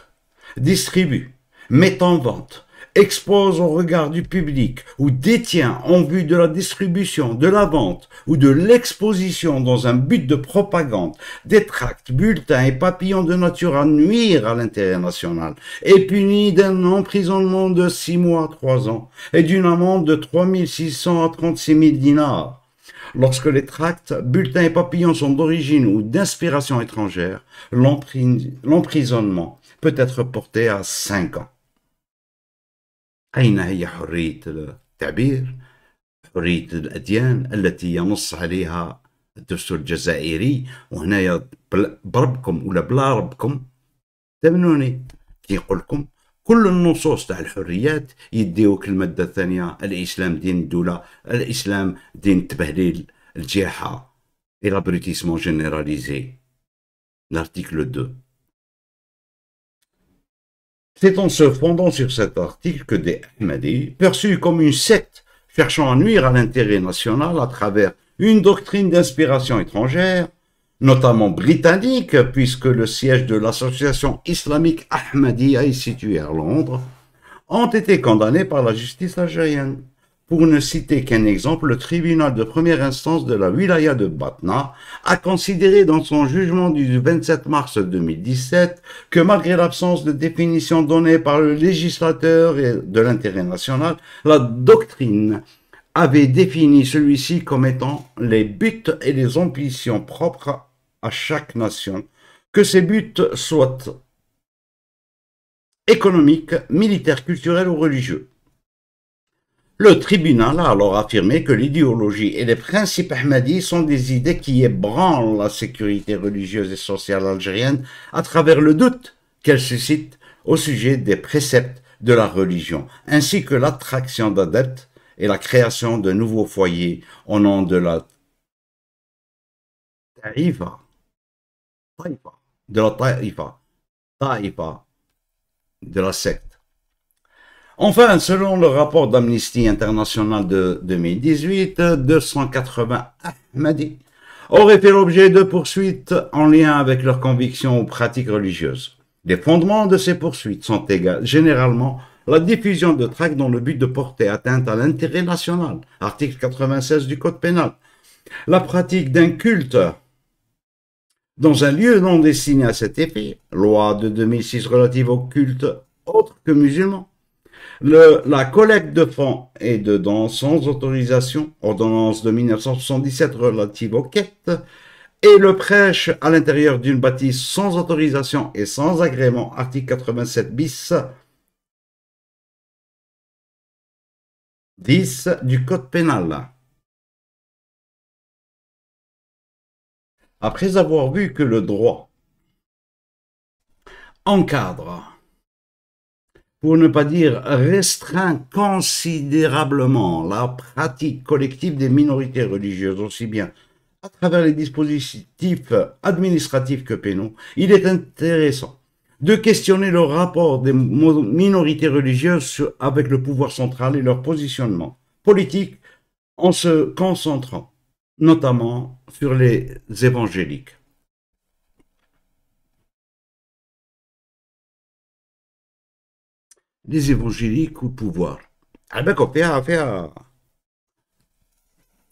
distribue, met en vente, expose au regard du public ou détient en vue de la distribution, de la vente ou de l'exposition dans un but de propagande des tracts, bulletins et papillons de nature à nuire à l'intérêt national est puni d'un emprisonnement de 6 mois à 3 ans et d'une amende de 3 600 à 36 000 dinars. Lorsque les tracts, bulletins et papillons sont d'origine ou d'inspiration étrangère, l'emprisonnement peut être porté à 5 ans. أين هي حرية التعبير؟ حرية الأديان التي ينص عليها الدستور الجزائري، وهنايا بربكم ولا بلا ربكم تمنوني كيقول لكم كل النصوص تاع الحريات يديوك المادة الثانية الإسلام دين الدولة، الإسلام دين التبهليل، الجاحة et l'abrutissement généralisé. L'article 2. C'est en se fondant sur cet article que des Ahmadis, perçus comme une secte cherchant à nuire à l'intérêt national à travers une doctrine d'inspiration étrangère, notamment britannique, puisque le siège de l'association islamique Ahmadiyya est situé à Londres, ont été condamnés par la justice algérienne. Pour ne citer qu'un exemple, le tribunal de première instance de la wilaya de Batna a considéré dans son jugement du 27 mars 2017 que malgré l'absence de définition donnée par le législateur et de l'intérêt national, la doctrine avait défini celui-ci comme étant les buts et les ambitions propres à chaque nation, que ces buts soient économiques, militaires, culturels ou religieux. Le tribunal a alors affirmé que l'idéologie et les principes ahmadis sont des idées qui ébranlent la sécurité religieuse et sociale algérienne à travers le doute qu'elles suscitent au sujet des préceptes de la religion, ainsi que l'attraction d'adeptes et la création de nouveaux foyers au nom de la taïfa, de la secte. Enfin, selon le rapport d'Amnesty International de 2018, 280 Ahmadis auraient fait l'objet de poursuites en lien avec leurs convictions ou pratiques religieuses. Les fondements de ces poursuites sont généralement la diffusion de tracts dans le but de porter atteinte à l'intérêt national, article 96 du Code pénal, la pratique d'un culte dans un lieu non destiné à cet effet, loi de 2006 relative au culte autre que musulman, la collecte de fonds et de dons sans autorisation, ordonnance de 1977 relative aux quêtes, et le prêche à l'intérieur d'une bâtisse sans autorisation et sans agrément, article 87 bis 10 du Code pénal. Après avoir vu que le droit encadre, pour ne pas dire restreint considérablement la pratique collective des minorités religieuses, aussi bien à travers les dispositifs administratifs que pénaux, il est intéressant de questionner le rapport des minorités religieuses avec le pouvoir central et leur positionnement politique en se concentrant notamment sur les évangéliques. Les évangéliques ou le pouvoir. عباكم فيها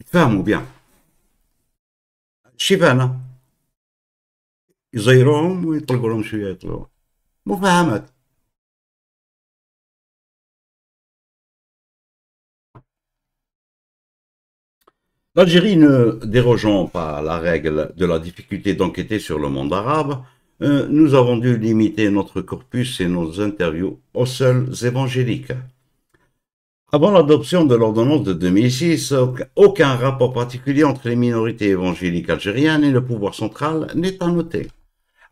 يتفاهموا بيان الشيفانة يزيروهم ويطلقوا لهم شوية يطلقوا مفاهمات. L'Algérie ne dérogeant pas à la règle de la difficulté d'enquêter sur le monde arabe, nous avons dû limiter notre corpus et nos interviews aux seuls évangéliques. Avant l'adoption de l'ordonnance de 2006, aucun rapport particulier entre les minorités évangéliques algériennes et le pouvoir central n'est à noter.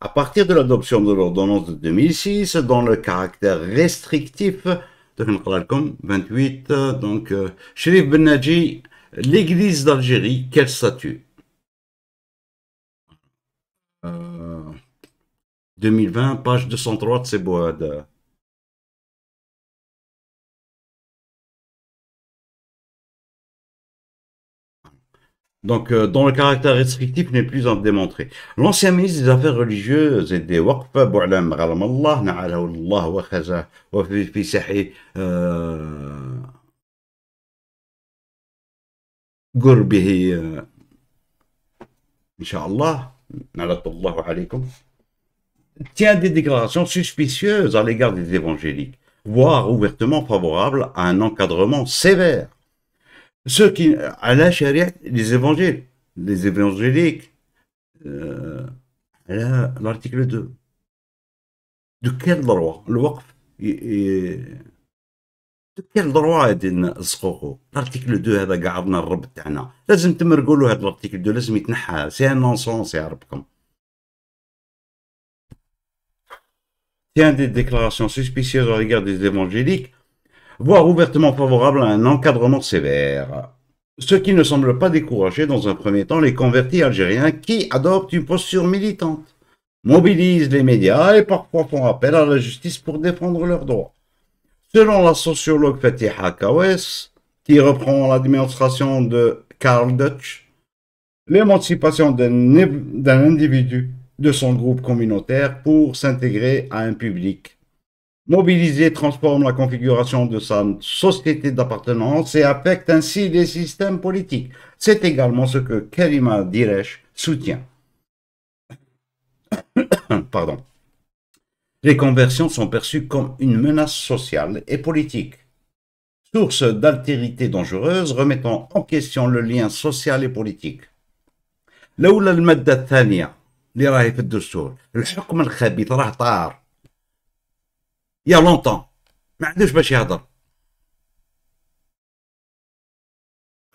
À partir de l'adoption de l'ordonnance de 2006, dont le caractère restrictif, donc 28, donc Chérif Ben Nadji, l'Église d'Algérie, quel statut 2020, page 203 de Sebouad. Donc, dont le caractère restrictif n'est plus à démontrer. L'ancien ministre des Affaires religieuses et des Waqf, Bou'alam Ghalam Allah, Na'alahu Allah wa khaza wa fi sahi qurbihi Inch'Allah, Na'alatullahu alaykum, tient des déclarations suspicieuses à l'égard des évangéliques, voire ouvertement favorables à un encadrement sévère. Ceux qui, à la charia, les évangéliques, l'article 2. De quel droit le waqf de quel droit نسخوه l'article 2 هذا قعدنا الرب تاعنا لازم تمرقوا له هذا l'article 2 لازم يتنحى سي ان نونسونس يا ربكم. Tient des déclarations suspicieuses à l'égard des évangéliques, voire ouvertement favorable à un encadrement sévère. Ce qui ne semble pas décourager dans un premier temps les convertis algériens qui adoptent une posture militante, mobilisent les médias et parfois font appel à la justice pour défendre leurs droits. Selon la sociologue Fatiha Kawes, qui reprend la démonstration de Karl Deutsch, l'émancipation d'un individu de son groupe communautaire pour s'intégrer à un public mobilisé transforme la configuration de sa société d'appartenance et affecte ainsi les systèmes politiques. C'est également ce que Karima Diresh soutient. Pardon. Les conversions sont perçues comme une menace sociale et politique, source d'altérité dangereuse remettant en question le lien social et politique. لولا المادة الثانية اللي راهي في الدستور الحكم الخبيث راه طار يا لونطون ما عندوش باش يهضر.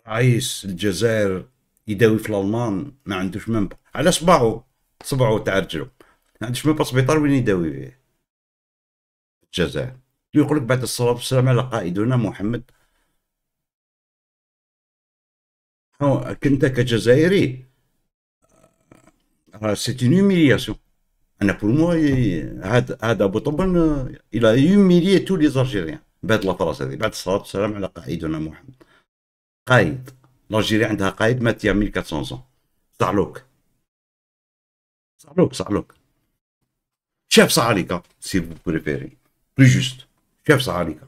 رئيس الجزائر يداوي في الالمان ما عندوش منبر على صبعه تاع رجله ما عندوش منبر سبيطار وين يداوي فيه. الجزائر يقول لك بعد الصلاة والسلام على قائدنا محمد. كنت كجزائري c'est une humiliation. Pour moi, Abu Taban, il a humilié tous les Algériens. بعد la phrase هذه بعد الصلاة والسلام على قائدنا محمد. قائد. l'Algérie عندها قائد مات il y a 1400 ans. صعلوك صعلوك chef صعاليكا si vous préférez plus juste chef صعاليكا.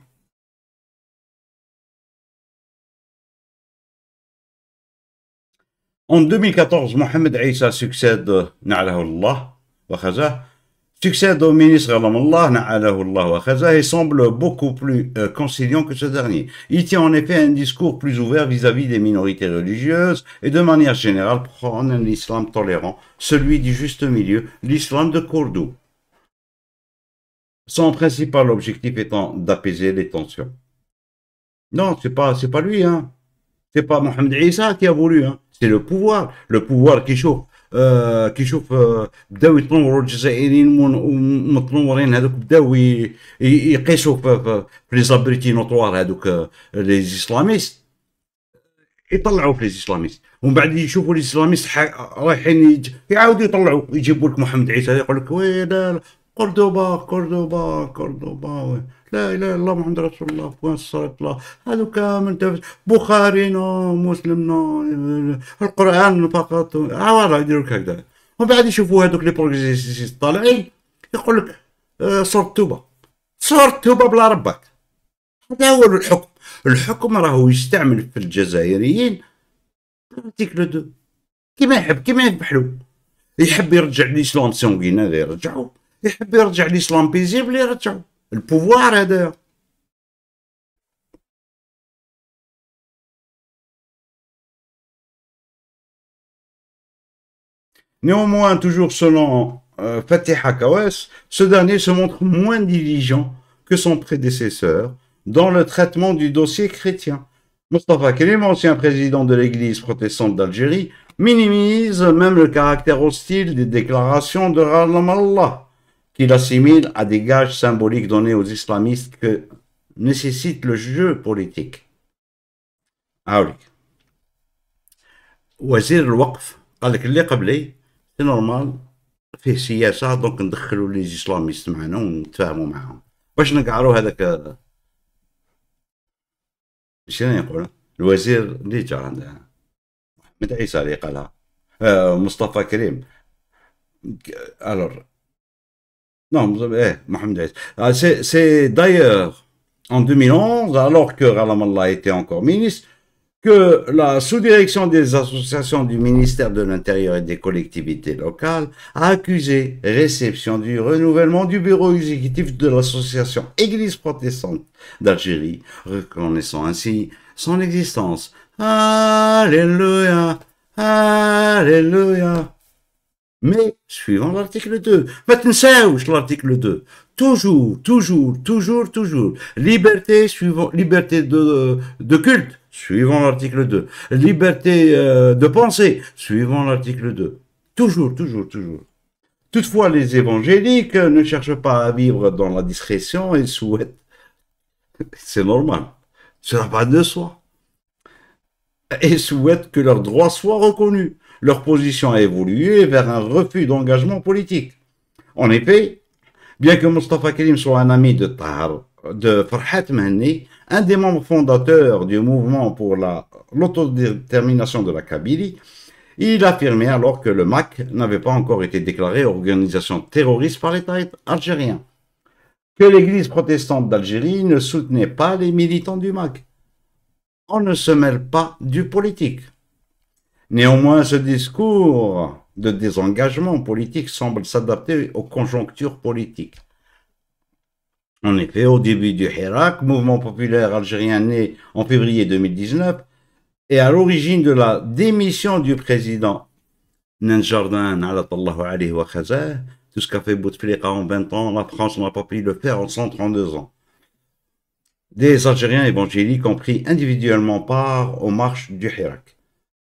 En 2014, Mohamed Aïssa succède, na'alahu Allah wa khazah, succède au ministre Allah, na'alahu Allah wa khazah, et semble beaucoup plus conciliant que ce dernier. Il tient en effet un discours plus ouvert vis-à-vis des minorités religieuses et de manière générale prône un islam tolérant, celui du juste milieu, l'islam de Cordoue. Son principal objectif étant d'apaiser les tensions. Non, c'est pas lui, hein. C'est pas Mohamed Issa qui a voulu, hein. C'est le pouvoir كيشوف بداو يتنوروا الجزائريين ومتنورين هذوك بداو يقيسوا في لي زابريتي نوطوار هذوك لي اسلاميست يطلعوا في لي اسلاميست ومن بعد يشوفوا لي اسلاميست رايحين يعاودوا يطلعوا يجيبوا لك محمد عيسى يقول لك وي لا قردوبا لا اله الا الله محمد رسول الله وين الصلاة الله هذوك من بخاري نو مسلم نو القران فقط عوارة يديروا لك هكذا ومن بعد يشوفوا هذوك لي بروغريسيست طالعين يقول لك صورة توبة بلا ربك. هذا هو الحكم راهو يستعمل في الجزائريين ارتيكل 2 كيما يحب حلو يحب يرجع الاسلام سونغين هذا يرجعوا يحب يرجع الاسلام بيزيبل يرجعوا البوفوار هذا. Néanmoins, toujours selon Fatih Kawas, ce dernier se montre moins diligent que son prédécesseur dans le traitement du dossier chrétien. Mustafa Kerim, ancien président de l'église protestante d'Algérie, minimise même le caractère hostile des déclarations de Ramallah, qu'il assimile à des gages symboliques donnés aux islamistes que nécessite le jeu politique. هاوليك وزير الوقف قال لك اللي قبلي سي نورمال فيه سياسه دونك ندخلوا لي اسلاميست معنا ونتفاهموا معاهم باش نقعروا هذاك شنو يقول الوزير اللي جا عندنا محمد عيسى اللي قالها مصطفى كريم alors non Mohamed Aïssa c'est d'ailleurs en 2011 alors que Ramallah était encore ministre que la sous-direction des associations du ministère de l'Intérieur et des collectivités locales a accusé réception du renouvellement du bureau exécutif de l'association Église protestante d'Algérie, reconnaissant ainsi son existence. Alléluia, Alléluia. Mais, suivant l'article 2, ما تنساوش l'article 2, toujours, liberté de culte, suivant l'article 2, liberté de pensée, suivant l'article 2, toujours. Toutefois, les évangéliques ne cherchent pas à vivre dans la discrétion et souhaitent, c'est normal, cela va de soi, et souhaitent que leurs droits soient reconnus. Leur position a évolué vers un refus d'engagement politique. En effet, bien que Mustafa Kerim soit un ami de Farhat Mehni, un des membres fondateurs du mouvement pour l'autodétermination de la Kabylie, il affirmait alors que le MAC n'avait pas encore été déclaré organisation terroriste par l'État algérien, que l'Église protestante d'Algérie ne soutenait pas les militants du MAC. On ne se mêle pas du politique. Néanmoins, ce discours de désengagement politique semble s'adapter aux conjonctures politiques. En effet, au début du Hirak, mouvement populaire algérien né en février 2019, et à l'origine de la démission du président Nanjardin, tout ce qu'a fait Bouteflika en 20 ans, la France n'a pas pu le faire en 132 ans. Des Algériens évangéliques ont pris individuellement part aux marches du Hirak,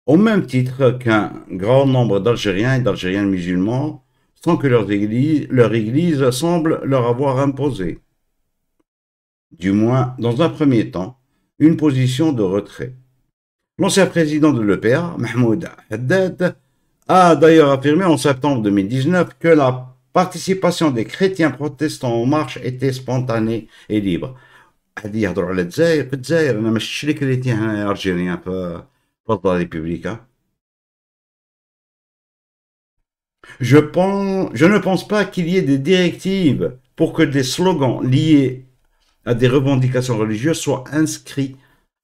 au même titre qu'un grand nombre d'Algériens et d'Algériennes musulmans, sans que leur église semble leur avoir imposé, du moins dans un premier temps, une position de retrait. L'ancien président de l'EPA, Mahmoud Haddad, a d'ailleurs affirmé en septembre 2019 que la participation des chrétiens protestants aux marches était spontanée et libre. هذه يهضروا على الجزائر في الجزائر انا ما شفتش لي كريتيان الجيريان في الريبوبليك Je ne pense pas qu'il y ait des directives pour que des slogans liés à des revendications religieuses soient inscrits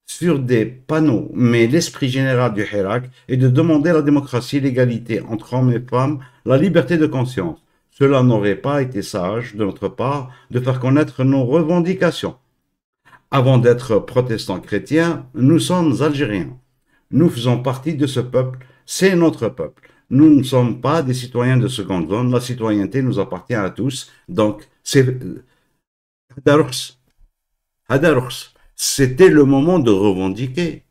sur des panneaux, mais l'esprit général du Hirak est de demander la démocratie, l'égalité entre hommes et femmes, la liberté de conscience. Cela n'aurait pas été sage de notre part de faire connaître nos revendications. Avant d'être protestants chrétiens, nous sommes algériens. Nous faisons partie de ce peuple, c'est notre peuple. Nous ne sommes pas des citoyens de seconde zone, la citoyenneté nous appartient à tous, donc c'est c'était le moment de revendiquer.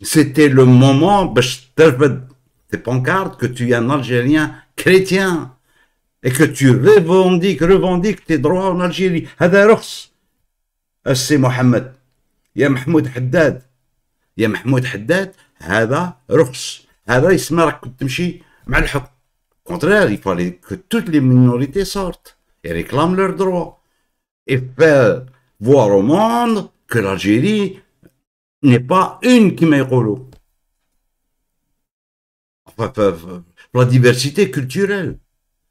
C'était le moment, tes pancartes, que tu es un Algérien chrétien et que tu revendiques tes droits en Algérie. هذا رخص. السي محمد يا محمود حداد يا محمود حداد هذا رخص. هذا يسمى راك تمشي مع الحكم. Contraire, il fallait que toutes les minorités sortent et réclament leurs droits et faire voir au monde que l'Algérie n'est pas une qui m'écolo. Enfin, la diversité culturelle,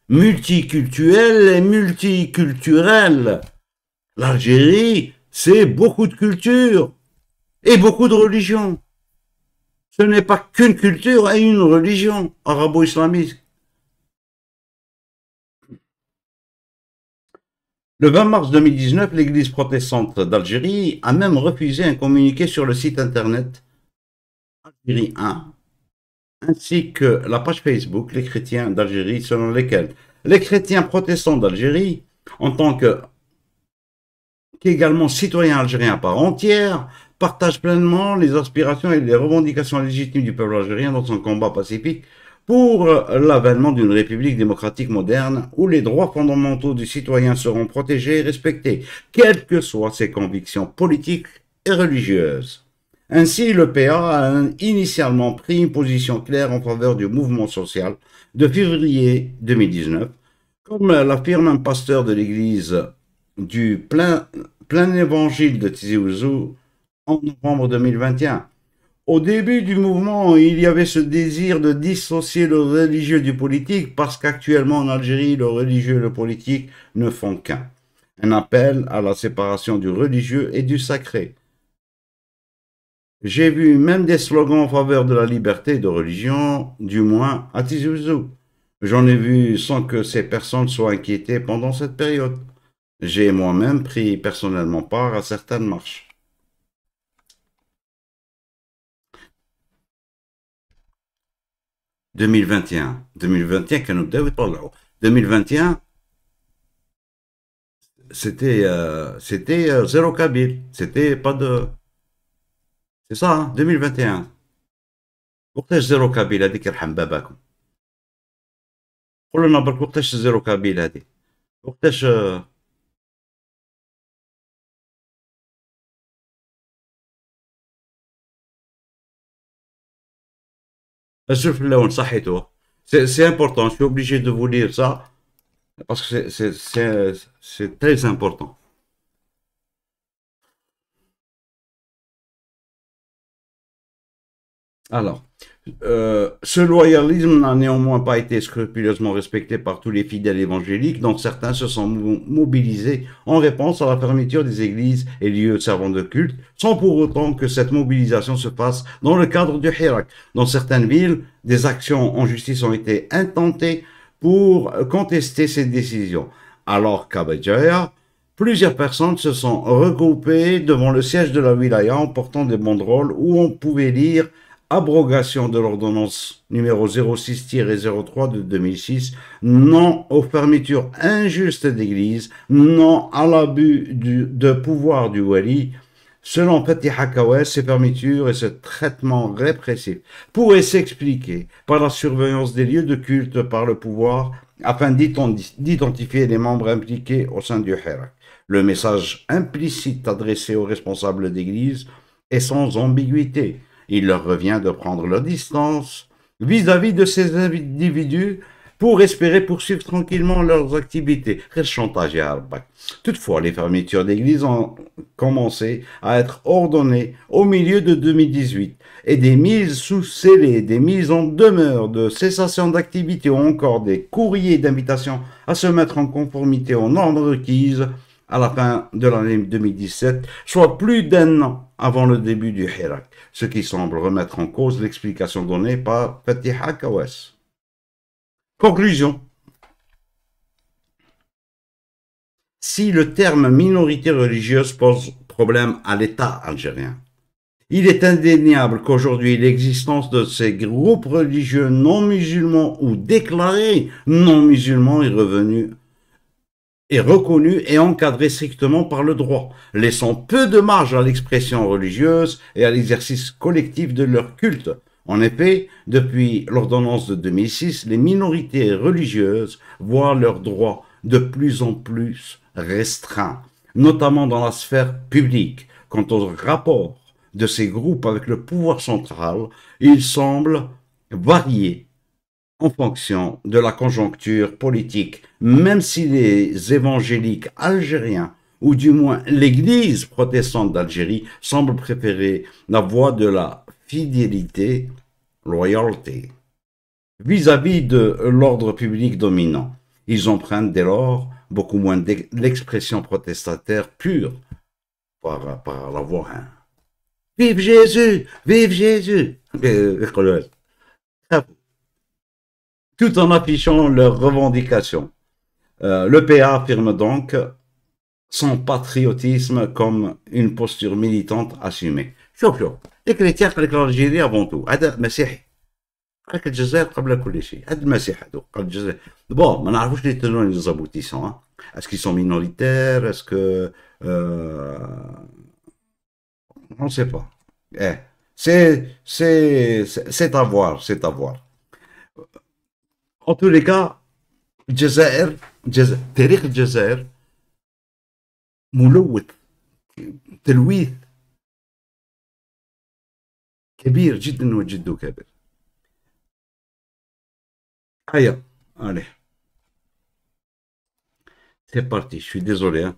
multiculturelle et multiculturelle. L'Algérie, c'est beaucoup de cultures et beaucoup de religions. Ce n'est pas qu'une culture et une religion arabo-islamique. Le 20 mars 2019, l'Église protestante d'Algérie a même refusé un communiqué sur le site internet Algérie 1, ainsi que la page Facebook Les Chrétiens d'Algérie, selon lesquels les chrétiens protestants d'Algérie, en tant qu'également citoyens algériens à part entière, partagent pleinement les aspirations et les revendications légitimes du peuple algérien dans son combat pacifique pour l'avènement d'une république démocratique moderne où les droits fondamentaux du citoyen seront protégés et respectés, quelles que soient ses convictions politiques et religieuses. Ainsi, le PA a initialement pris une position claire en faveur du mouvement social de février 2019, comme l'affirme un pasteur de l'église du plein évangile de Tizi Ouzou en novembre 2021. Au début du mouvement, il y avait ce désir de dissocier le religieux du politique parce qu'actuellement en Algérie, le religieux et le politique ne font qu'un. Un appel à la séparation du religieux et du sacré. J'ai vu même des slogans en faveur de la liberté de religion, du moins à Tizi Ouzou. J'en ai vu sans que ces personnes soient inquiétées pendant cette période. J'ai moi-même pris personnellement part à certaines marches. 2021 كانوا بداوا يطلعوا 2021 c'était zéro Kabyle, c'était pas de c'est ça hein, 2021 وقتاش زيرو كابيل هذيك يرحم باباكم قول لنا برك وقتاش زيرو كابيل هذه وقتاش الزلف اللون صحيتو c'est important, je suis obligé de vous lire ça parce que c'est très important. Alors, ce loyalisme n'a néanmoins pas été scrupuleusement respecté par tous les fidèles évangéliques, dont certains se sont mobilisés en réponse à la fermeture des églises et lieux servant de culte, sans pour autant que cette mobilisation se fasse dans le cadre du Hirak. Dans certaines villes, des actions en justice ont été intentées pour contester ces décisions. Alors qu'à Béjaïa, plusieurs personnes se sont regroupées devant le siège de la wilaya en portant des banderoles où on pouvait lire abrogation de l'ordonnance numéro 06-03 de 2006, non aux fermetures injustes d'églises, non à l'abus de pouvoir du wali. Selon Fatih Hakawes, ces fermetures et ce traitement répressif pourraient s'expliquer par la surveillance des lieux de culte par le pouvoir afin d'identifier les membres impliqués au sein du Hirak. Le message implicite adressé aux responsables d'église est sans ambiguïté. Il leur revient de prendre leur distance vis-à-vis de ces individus pour espérer poursuivre tranquillement leurs activités. Quel chantage, ya Rabbak. Toutefois, les fermetures d'églises ont commencé à être ordonnées au milieu de 2018 et des mises sous scellés, des mises en demeure de cessation d'activité ou encore des courriers d'invitation à se mettre en conformité aux normes requises à la fin de l'année 2017, soit plus d'un an avant le début du Hirak, ce qui semble remettre en cause l'explication donnée par Fatiha Kawas. Conclusion. Si le terme minorité religieuse pose problème à l'État algérien, il est indéniable qu'aujourd'hui l'existence de ces groupes religieux non musulmans ou déclarés non musulmans est reconnue et encadrée strictement par le droit, laissant peu de marge à l'expression religieuse et à l'exercice collectif de leur culte. En effet, depuis l'ordonnance de 2006, les minorités religieuses voient leurs droits de plus en plus restreints, notamment dans la sphère publique. Quant au rapport de ces groupes avec le pouvoir central, il semble varier en fonction de la conjoncture politique, même si les évangéliques algériens, ou du moins l'Église protestante d'Algérie, semblent préférer la voie de la fidélité, loyauté, vis-à-vis de l'ordre public dominant. Ils empruntent dès lors beaucoup moins l'expression protestataire pure par la voix. Hein. Vive Jésus! Vive Jésus! Tout en affichant leurs revendications. Le PA affirme donc son patriotisme comme une posture militante assumée. شوف les chrétiens قال لك l'Algérie avant tout هذا مسيحي قال لك الجزائر قبل كل شيء هذا المسيح هذوك قال الجزائر بون ما نعرفوش les tenants et les aboutissants est-ce qu'ils sont minoritaires est-ce que on ne sait pas eh, c'est à voir c'est à voir en tous les cas الجزائر تاريخ الجزائر ملوث تلويث كبير جدا وجد كبير. Aïe, allez, c'est parti, je suis désolé. Hein.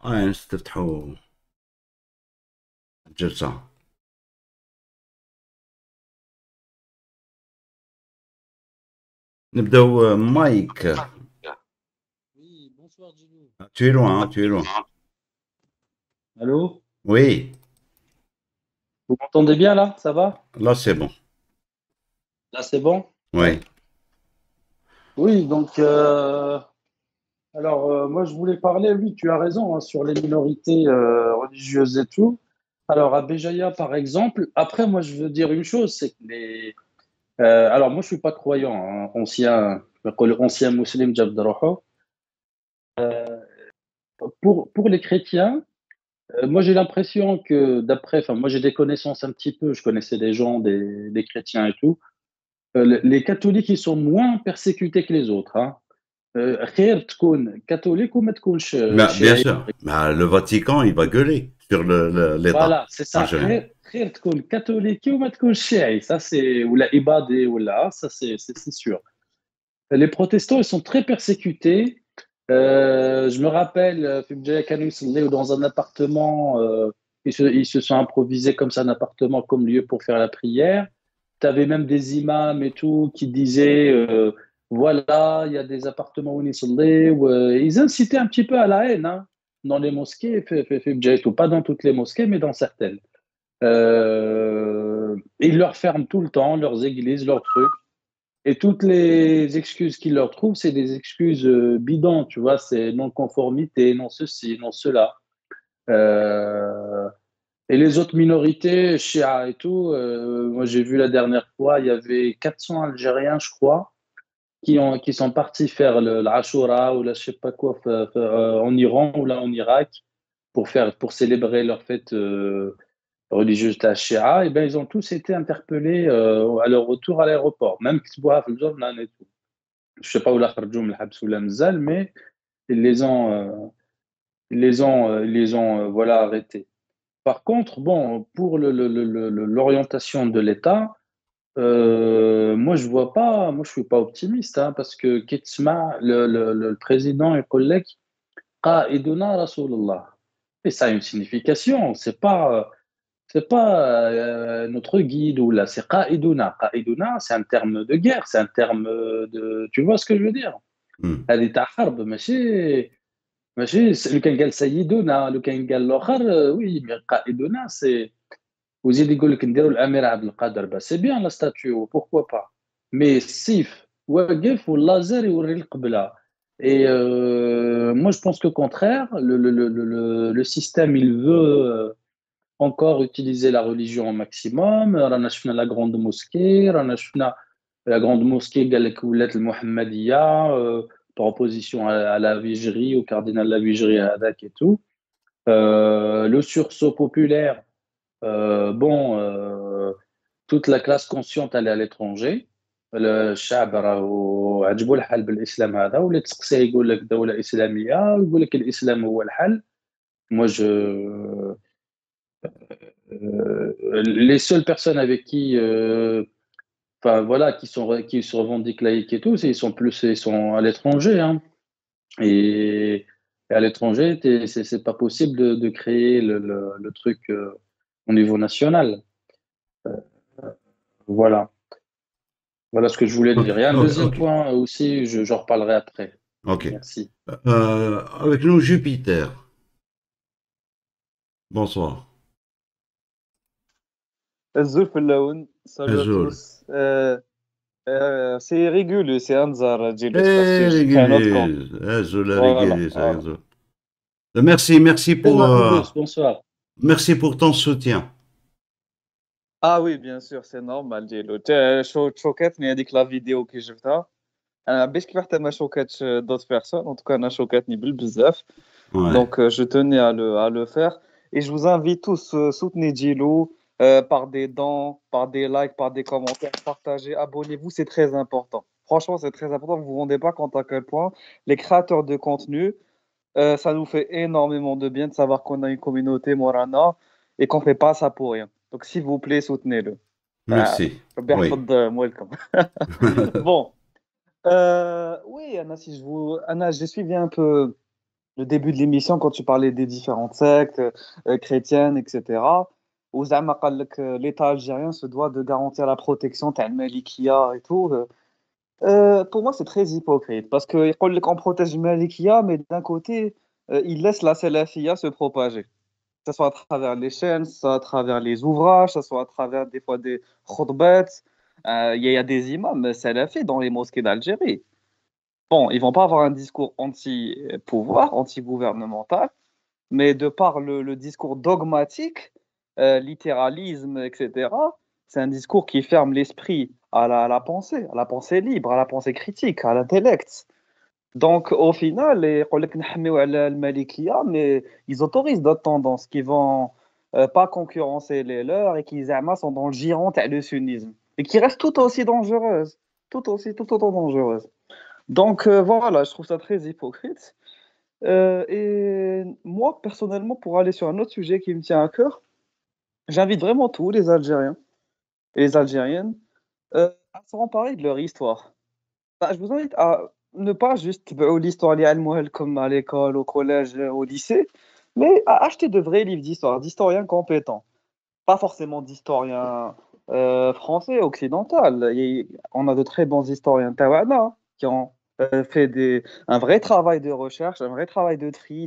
نستفتحوا الجلسة. نبداو مايك. Oui, bonsoir Djilou. Tu es loin, hein, tu es loin. Allô? Oui, Vous m'entendez bien là? Ça va? là c'est bon. Là c'est bon? Oui. Oui, donc moi je voulais parler, oui, tu as raison, hein, sur les minorités religieuses et tout. Alors à Béjaïa par exemple, après moi je veux dire une chose, c'est que alors moi je suis pas croyant, hein, ancien musulman Jabd Roho. Pour les chrétiens, moi j'ai l'impression que enfin moi j'ai des connaissances un petit peu, je connaissais des gens, des chrétiens et tout. Les catholiques, ils sont moins persécutés que les autres. Hein. خير تكون catholique ou ما تكونش Bien chiite. sûr, le Vatican, il va gueuler sur l'État Voilà, c'est ça. algérien. خير تكون catholique ou ما تكونش chiite. Ça c'est ou la ibadé ou là, ça c'est sûr. Les protestants, ils sont très persécutés. Je me rappelle, في البداية كانوا يصليوا dans un appartement. Ils se sont improvisés comme ça un appartement comme lieu pour faire la prière. Tu avais même des imams et tout qui disaient voilà, il y a des appartements où ils sont ils incitaient un petit peu à la haine hein, dans les mosquées, pas dans toutes les mosquées, mais dans certaines. Ils leur ferment tout le temps leurs églises, leurs trucs. Et toutes les excuses qu'ils leur trouvent, c'est des excuses bidons, tu vois, c'est non-conformité, non ceci, non cela. Euh, et les autres minorités, Shia et tout, moi j'ai vu la dernière fois, il y avait 400 Algériens, je crois, qui sont partis faire l'Ashura ou la je sais pas quoi en Iran ou là en Irak pour célébrer leur fête religieuse de la Shia. Et ben ils ont tous été interpellés à leur retour à l'aéroport, même كتبوها في الجورنال et tout. Je sais pas où la خرجوا من الحبس ولا مازال, mais ils les ont voilà arrêtés. Par contre, bon, pour l'orientation de l'État, Moi, je suis pas optimiste, hein, parce que Kitsma, le président يقول لك قائدنا رسول الله. Et ça a une signification. C'est pas notre guide ou là, c'est قائدنا. قائدنا, c'est un terme de guerre, c'est un terme de. Tu vois ce que je veux dire? Hmm. هذه تاع حرب ماشي لو كان قال سيدنا لو كان قال الاخر وي مي قائدنا سي وزيد يقول لك نديروا الامير عبد القادر با سي بيان لا ستاتيو بوركوا با مي السيف واقف واللازر يوري القبله et moi je pense que au contraire le système il veut encore utiliser la religion au maximum رانا شفنا la grande mosquée رانا شفنا la grande mosquée قال لك ولات المحمديه par opposition à la Vigerie, au cardinal Lavigerie à Hadak et tout. Le sursaut populaire, bon, toute la classe consciente elle est à l'étranger. الشعب راهو عجبو الحال بالاسلام هذا ولا تسقسيه يقول لك دوله اسلاميه ويقول لك الاسلام هو الحل. Moi, les seules personnes avec qui, enfin voilà, qui se revendiquent laïcs et tout, ils sont à l'étranger, hein. Et, et à l'étranger, c'est pas possible de créer le truc au niveau national. Voilà. Voilà ce que je voulais Ok, dire. Il y a un ok, deuxième ok. point aussi, j'en reparlerai après. Ok. Merci. Avec nous, Jupiter. Bonsoir. Azul Fellaoun, salut à Azul. tous. C'est régulier, c'est Anzar Djilos parce que Eh, j'ai pris un autre compte. régulier. Azul, Voilà, régulier, ça, voilà. Azul. Merci, Stella Roubos, bonsoir. merci pour ton soutien. Ah oui, bien sûr, c'est normal, Djilo. شوكتني هذيك لا فيديو كي شفتها. انا باش كيف حتى ما شوكاتش d'autres personnes. En tout cas, انا شوكتني بالبزاف. Ouais. Donc, je tenais à le faire. Et je vous invite tous, soutenez Djilou par des dons, par des likes, par des commentaires, partagez, abonnez-vous, c'est très important. Franchement, c'est très important. Vous ne vous rendez pas compte à quel point les créateurs de contenu, ça nous fait énormément de bien de savoir qu'on a une communauté Morana et qu'on ne fait pas ça pour rien. Donc, s'il vous plaît, soutenez-le. Merci. Oui. Welcome. Bon, oui, Anna, si je vous... Anna, j'ai suivi un peu le début de l'émission quand tu parlais des différentes sectes chrétiennes, etc. Où Zama قال لك, l'État algérien se doit de garantir la protection تاع المالكية et tout. Pour moi, c'est très hypocrite parce que يقول لك on protège المالكية, mais d'un côté, il laisse la salafia se propager. Que ce soit à travers les chaînes, soit à travers les ouvrages, que ce soit à travers des fois des khutbats. Il y a des imams salafis dans les mosquées d'Algérie. Bon, ils vont pas avoir un discours anti-pouvoir, anti-gouvernemental, mais de par le discours dogmatique, littéralisme, etc., c'est un discours qui ferme l'esprit à la pensée libre, à la pensée critique, à l'intellect. Donc, au final, يقول لك نحميو على المالكية, mais ils autorisent d'autres tendances qui vont pas concurrencer les leurs et qui زعما, sont dans le giron تاع le sunnisme et qui restent tout aussi dangereuses, tout autant dangereuses. Donc voilà, je trouve ça très hypocrite. Et moi, personnellement, pour aller sur un autre sujet qui me tient à cœur, j'invite vraiment tous les Algériens et les Algériennes à se emparer de leur histoire. Bah, je vous invite à ne pas juste l'histoire comme à l'école, au collège, au lycée, mais à acheter de vrais livres d'histoire, d'historiens compétents. Pas forcément d'historiens français, occidentaux. On a de très bons historiens tawana qui ont fait un vrai travail de recherche, un vrai travail de tri,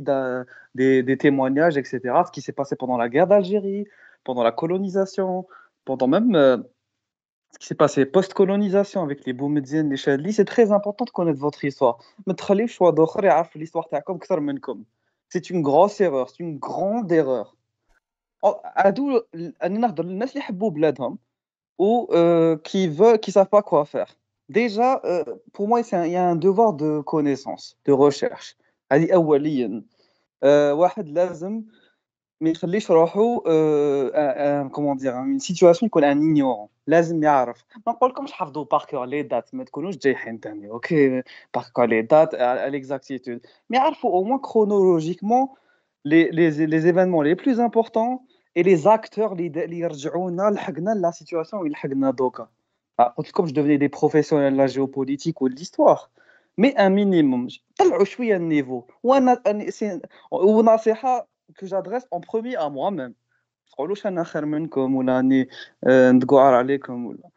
des témoignages, etc. Ce qui s'est passé pendant la guerre d'Algérie, pendant la colonisation, pendant même ce qui s'est passé post-colonisation avec les Boumediennes, les Chadlis. C'est très important de connaître votre histoire. ما تخليوش واحد آخر يعرف l'histoire تاعكم أكثر منكم. C'est une grosse erreur, c'est une grande erreur. هادو أنا نهضر للناس اللي يحبوا بلادهم ou qui savent pas quoi faire. Déjà, pour moi, il y a un devoir de connaissance, de recherche. هذه أولياً. واحد لازم ما يخليش روحه comment dire, une situation يكون un ignorant. لازم يعرف. ما نقولكمش حفظوا par cœur les dates, ما تكونوش جايحين تاني. OK, par cœur les dates à l'exactitude. Mais يعرفوا au moins chronologiquement les événements les plus importants et les acteurs اللي يرجعونا لحقنا la situation où يلحقنا دوكا. comme je devenais des professionnels de la géopolitique ou de l'histoire. Mais un minimum, طلعوا شوية النيفو. ونصيحة que j'adresse en premier à moi-même. تقولوش أنا خير منكم ولا راني ندقعر عليكم ولا.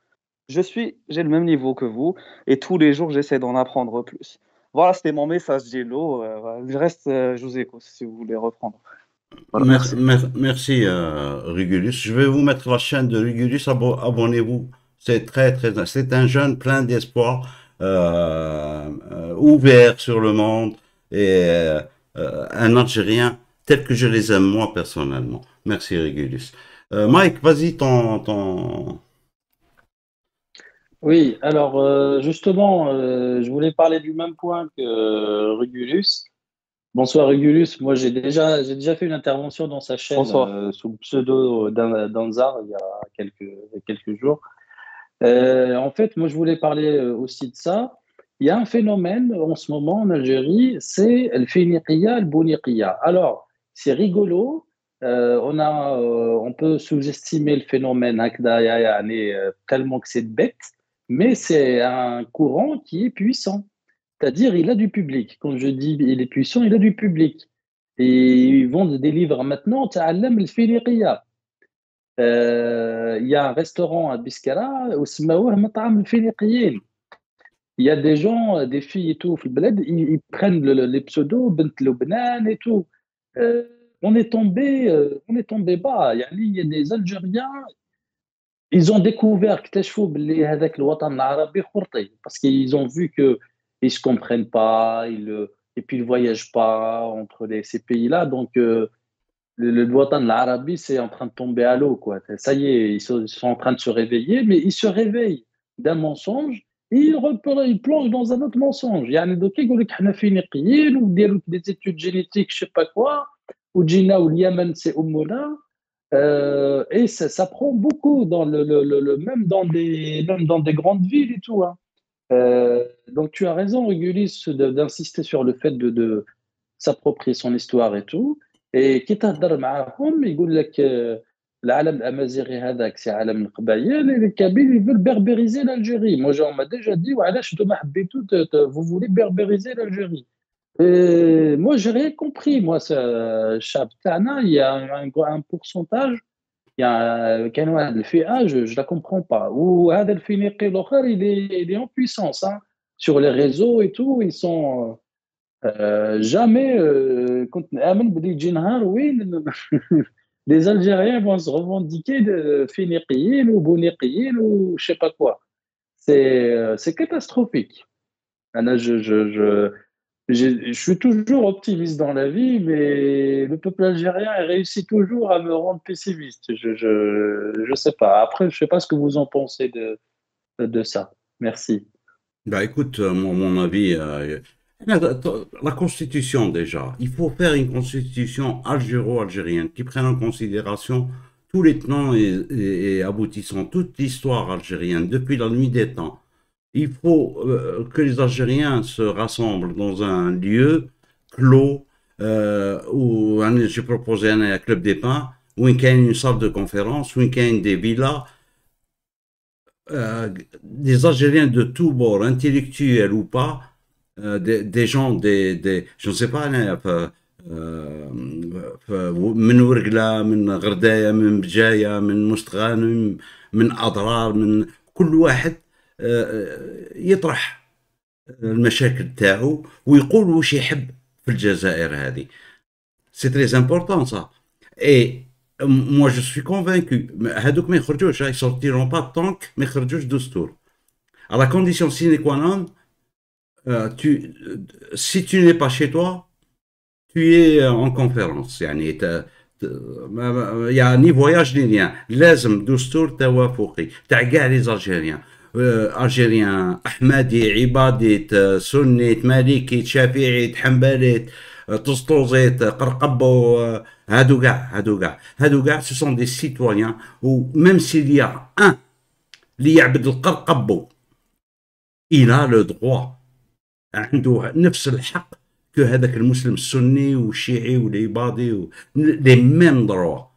J'ai le même niveau que vous et tous les jours j'essaie d'en apprendre plus. Voilà, c'était mon message, Jello. Le reste, je vous écoute si vous voulez reprendre. Voilà, merci. Merci, Régulus. Je vais vous mettre la chaîne de Régulus. Abonnez-vous. C'est un jeune plein d'espoir, ouvert sur le monde et un Algérien tel que je les aime moi personnellement. Merci, Régulus. Mike, vas-y, Oui, alors justement, je voulais parler du même point que Régulus. Bonsoir Régulus, moi j'ai déjà fait une intervention dans sa chaîne Bonsoir. sous le pseudo d'Anzar il y a quelques jours. En fait, moi je voulais parler aussi de ça. Il y a un phénomène en ce moment en Algérie, c'est le finiqiya, le bouniqiya. Alors, c'est rigolo, on peut sous-estimer le phénomène هكذا يعني, tellement que c'est bête, mais c'est un courant qui est puissant. C'est-à-dire, il a du public. Quand je dis il est puissant, il a du public. Et ils vendent des livres maintenant, تعلم الفينيقية. Il y a un restaurant à Biskra où سماوه مطعم الفينيقيين. Il y a des gens, des filles et tout, في البلاد, ils prennent les pseudos بنت لبنان et tout. On est tombé bas. Il y a des Algériens, ils ont découvert اكتشفوا باللي هذاك الوطن العربي خرطي parce qu'ils ont vu que ils se comprennent pas, et puis ils voyagent pas entre ces pays-là, donc le watan de l'Arabie, c'est en train de tomber à l'eau, quoi. Ça y est, ils sont en train de se réveiller, mais ils se réveillent d'un mensonge et ils plongent dans un autre mensonge. يعني دوك يقول لك حنا فينيقيين وديروا des études génétiques, je sais pas quoi, وجينا واليمن c'est أمنا. Et ça prend beaucoup même dans des grandes villes et tout, hein. Donc tu as raison, Régulis, d'insister sur le fait de s'approprier son histoire et tout. Et كي تهضر معاهم يقول لك العالم الامازيغي هذاك سي عالم القبائل et les Kabyles ils veulent berbériser l'Algérie. Moi on m'a déjà dit وعلاش نتوما حبيتوا vous voulez berbériser l'Algérie. Et moi j'ai rien compris. Moi الشعب تاعنا il y a un pourcentage, il y a كان واحد الفئه je la comprends pas. وهذا الفينيقي الاخر il est en puissance, hein. Sur les réseaux et tout, ils sont jamais كنت نآمن بلي يجي نهار وين les Algériens vont se revendiquer de phéniqiyin ou bouniqiyin ou je sais pas quoi. C'est catastrophique. Anna, je suis toujours optimiste dans la vie, mais le peuple algérien réussit toujours à me rendre pessimiste. Je sais pas. Après, je sais pas ce que vous en pensez de ça. Merci. Bah écoute, mon avis, la constitution déjà, il faut faire une constitution algéro-algérienne qui prenne en considération tous les tenants et aboutissants, toute l'histoire algérienne depuis la nuit des temps. Il faut que les Algériens se rassemblent dans un lieu clos où j'ai proposé un club des pins, où il y a une salle de conférence, où il y a des villas. Des Algériens de tous bords, intellectuels ou pas, des gens, je ne sais pas, من ورقلة من غرداية من بجاية من مستغانم من أضرار من كل واحد يطرح المشاكل تاعو ويقول واش يحب في الجزائر هذه. C'est très important ça. Et moi je suis convaincu هذوك ما يخرجوش, ils sortiront pas tant que ما يخرجوش دستور. À la condition sine qua non, si tu n'es pas chez toi, tu es en conférence. يعني ni voyage ni rien. لازم دستور توافقي تاع كاع لي زالجيريان. الجيريان احمدي عبادي سني مالكي شافعي حنبلي تسطوزيت قرقبو هادو كاع ce sont des citoyens où même s'il y a un اللي يعبد القرقبو il a le droit, عنده نفس الحق que هذاك المسلم السني والشيعي والعبادي les mêmes droits.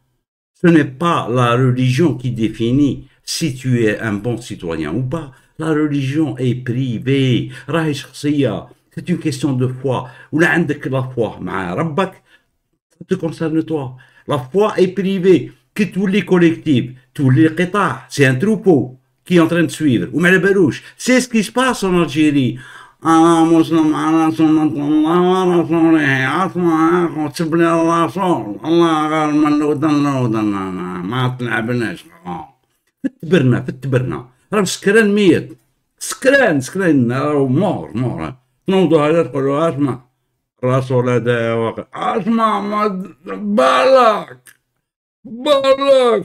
Ce n'est pas la religion qui définit si tu es un bon citoyen ou pas. La religion est privée. راهي شخصية. C'est une question de foi. ولا عندك la foi مع ربك, ça te concerne toi. La foi est privée. Que tous les collectifs, tous les قطاع, c'est un troupeau qui est en train de suivre. وما على بالوش. C'est ce qui se passe en Algérie. أنا مسلم على سنة الله ورسوله أسمع تبلي الرسول الله غير من لودن ما تلعبناش في التبرنا راه سكران ميت سكران راه مور تنوضوا هذا تقولوا اسمع الرسول هذا واقع اسمع ما بالك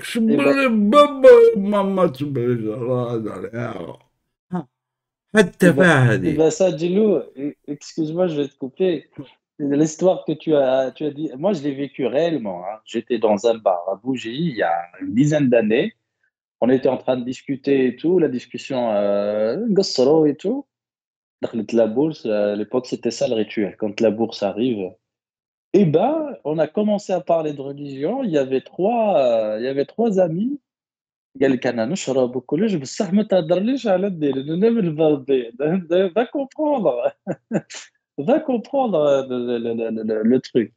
شبلي بابا ماما تبلي هذا حتى Eh فهدي. ben ça, Djilou, excuse-moi, je vais te couper. L'histoire que tu as dit, moi je l'ai vécu réellement, hein. J'étais dans un bar à Bougie il y a une dizaine d'années. On était en train de discuter et tout, la discussion Gossoro et tout. دخلت la bourse, à l'époque c'était ça le rituel. Quand la bourse arrive, et ben on a commencé à parler de religion. Il y avait trois amis. قال لك أنا نشرب وكلش بصح ما تهضرليش على الدين أنا من البلدين va comprendre va comprendre le truc.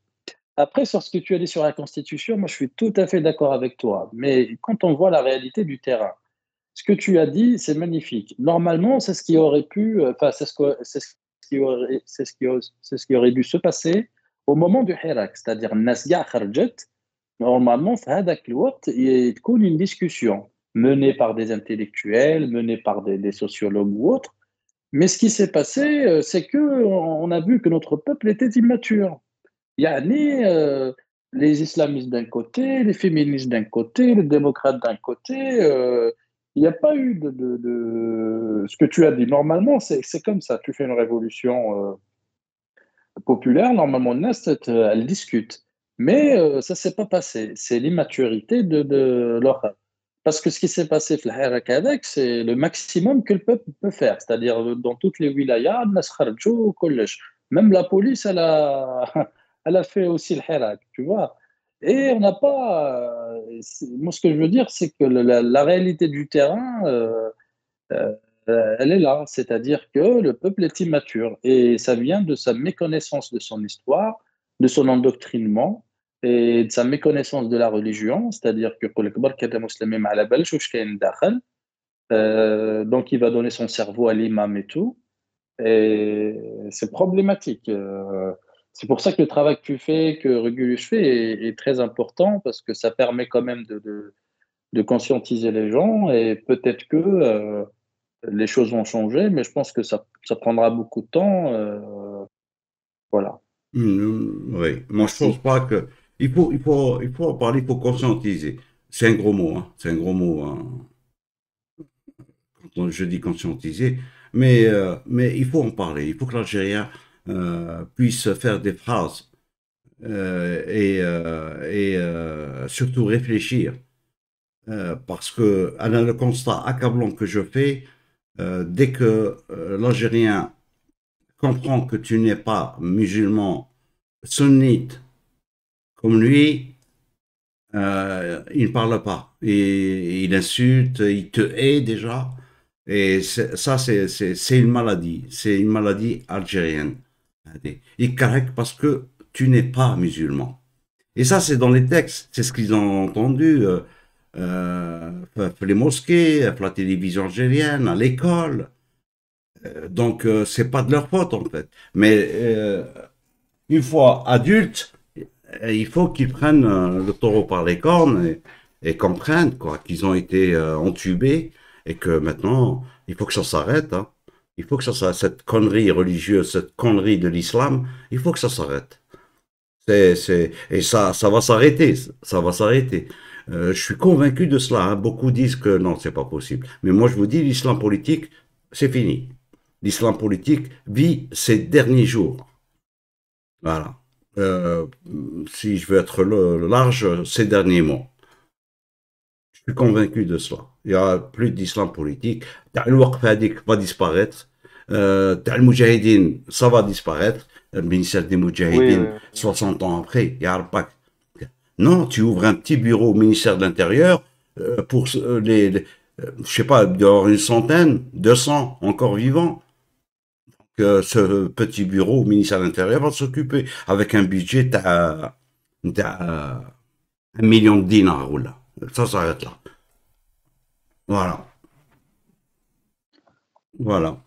Après, sur ce que tu as dit sur la Constitution, moi je suis tout à fait d'accord avec toi. Mais quand on voit la réalité du terrain, ce que tu as dit, c'est magnifique. Normalement, c'est ce qui aurait pu, enfin, c'est ce qui aurait dû se passer au moment du Hirak, c'est-à-dire الناس كاع خرجت. Normalement, في هذاك الوقت تكون une discussion menée par des intellectuels, menée par des sociologues ou autres. Mais ce qui s'est passé, c'est qu'on a vu que notre peuple était immature. Yani, les islamistes d'un côté, les féministes d'un côté, les démocrates d'un côté, il n'y a pas eu ce que tu as dit. Normalement, c'est comme ça. Tu fais une révolution populaire, normalement, Nest, elle discute. Mais ça ne s'est pas passé. C'est l'immaturité de leur. Parce que ce qui s'est passé في الحراك هذاك, c'est le maximum que le peuple peut faire. C'est-à-dire, dans toutes les wilayas, الناس خرجوا وكلش. Même la police, elle a fait aussi le hirak, tu vois. Et on n'a pas. Moi, ce que je veux dire, c'est que la réalité du terrain, elle est là. C'est-à-dire que le peuple est immature. Et ça vient de sa méconnaissance de son histoire, de son endoctrinement et de sa méconnaissance de la religion. C'est-à-dire que donc il va donner son cerveau à l'imam et tout. Et c'est problématique. C'est pour ça que le travail que tu fais, que Régulus fait, est très important parce que ça permet quand même de conscientiser les gens et peut-être que les choses vont changer, mais je pense que ça prendra beaucoup de temps. Voilà. Oui, moi je pense pas que. Il faut en parler, il faut conscientiser. C'est un gros mot, hein. C'est un gros mot, hein. Quand je dis conscientiser, mais il faut en parler. Il faut que l'Algérien puisse faire des phrases et surtout réfléchir. Parce que, à le constat accablant que je fais, dès que l'Algérien comprend que tu n'es pas musulman sunnite comme lui, il ne parle pas. Et il insulte, il te hait déjà. Et ça, c'est une maladie. C'est une maladie algérienne. Il caractère parce que tu n'es pas musulman. Et ça, c'est dans les textes. C'est ce qu'ils ont entendu les mosquées, la télévision algérienne, à l'école. Donc, c'est pas de leur faute, en fait. Mais une fois adultes, il faut qu'ils prennent le taureau par les cornes et comprennent quoi, qu'ils ont été entubés et que maintenant, il faut que ça s'arrête. Hein. Il faut que ça s'arrête. Cette connerie religieuse, cette connerie de l'islam, il faut que ça s'arrête. Et ça va s'arrêter. Ça va s'arrêter. Je suis convaincu de cela. Hein. Beaucoup disent que non, c'est pas possible. Mais moi, je vous dis, l'islam politique, c'est fini. L'islam politique vit ses derniers jours. Voilà. Si je veux être large, ces derniers mois. Je suis convaincu de cela. Il n'y a plus d'islam politique. Le Waqf va disparaître. Le Moudjahidine, ça va disparaître. Le ministère des Moudjahidines, 60 ans après, il n'y a pas. Non, tu ouvres un petit bureau au ministère de l'Intérieur pour je sais pas, il doit y avoir une centaine, 200 encore vivants. Que ce petit bureau au ministère de l'Intérieur va s'occuper avec un budget de 1 million de dinars ou là. Ça s'arrête là. Voilà. Voilà.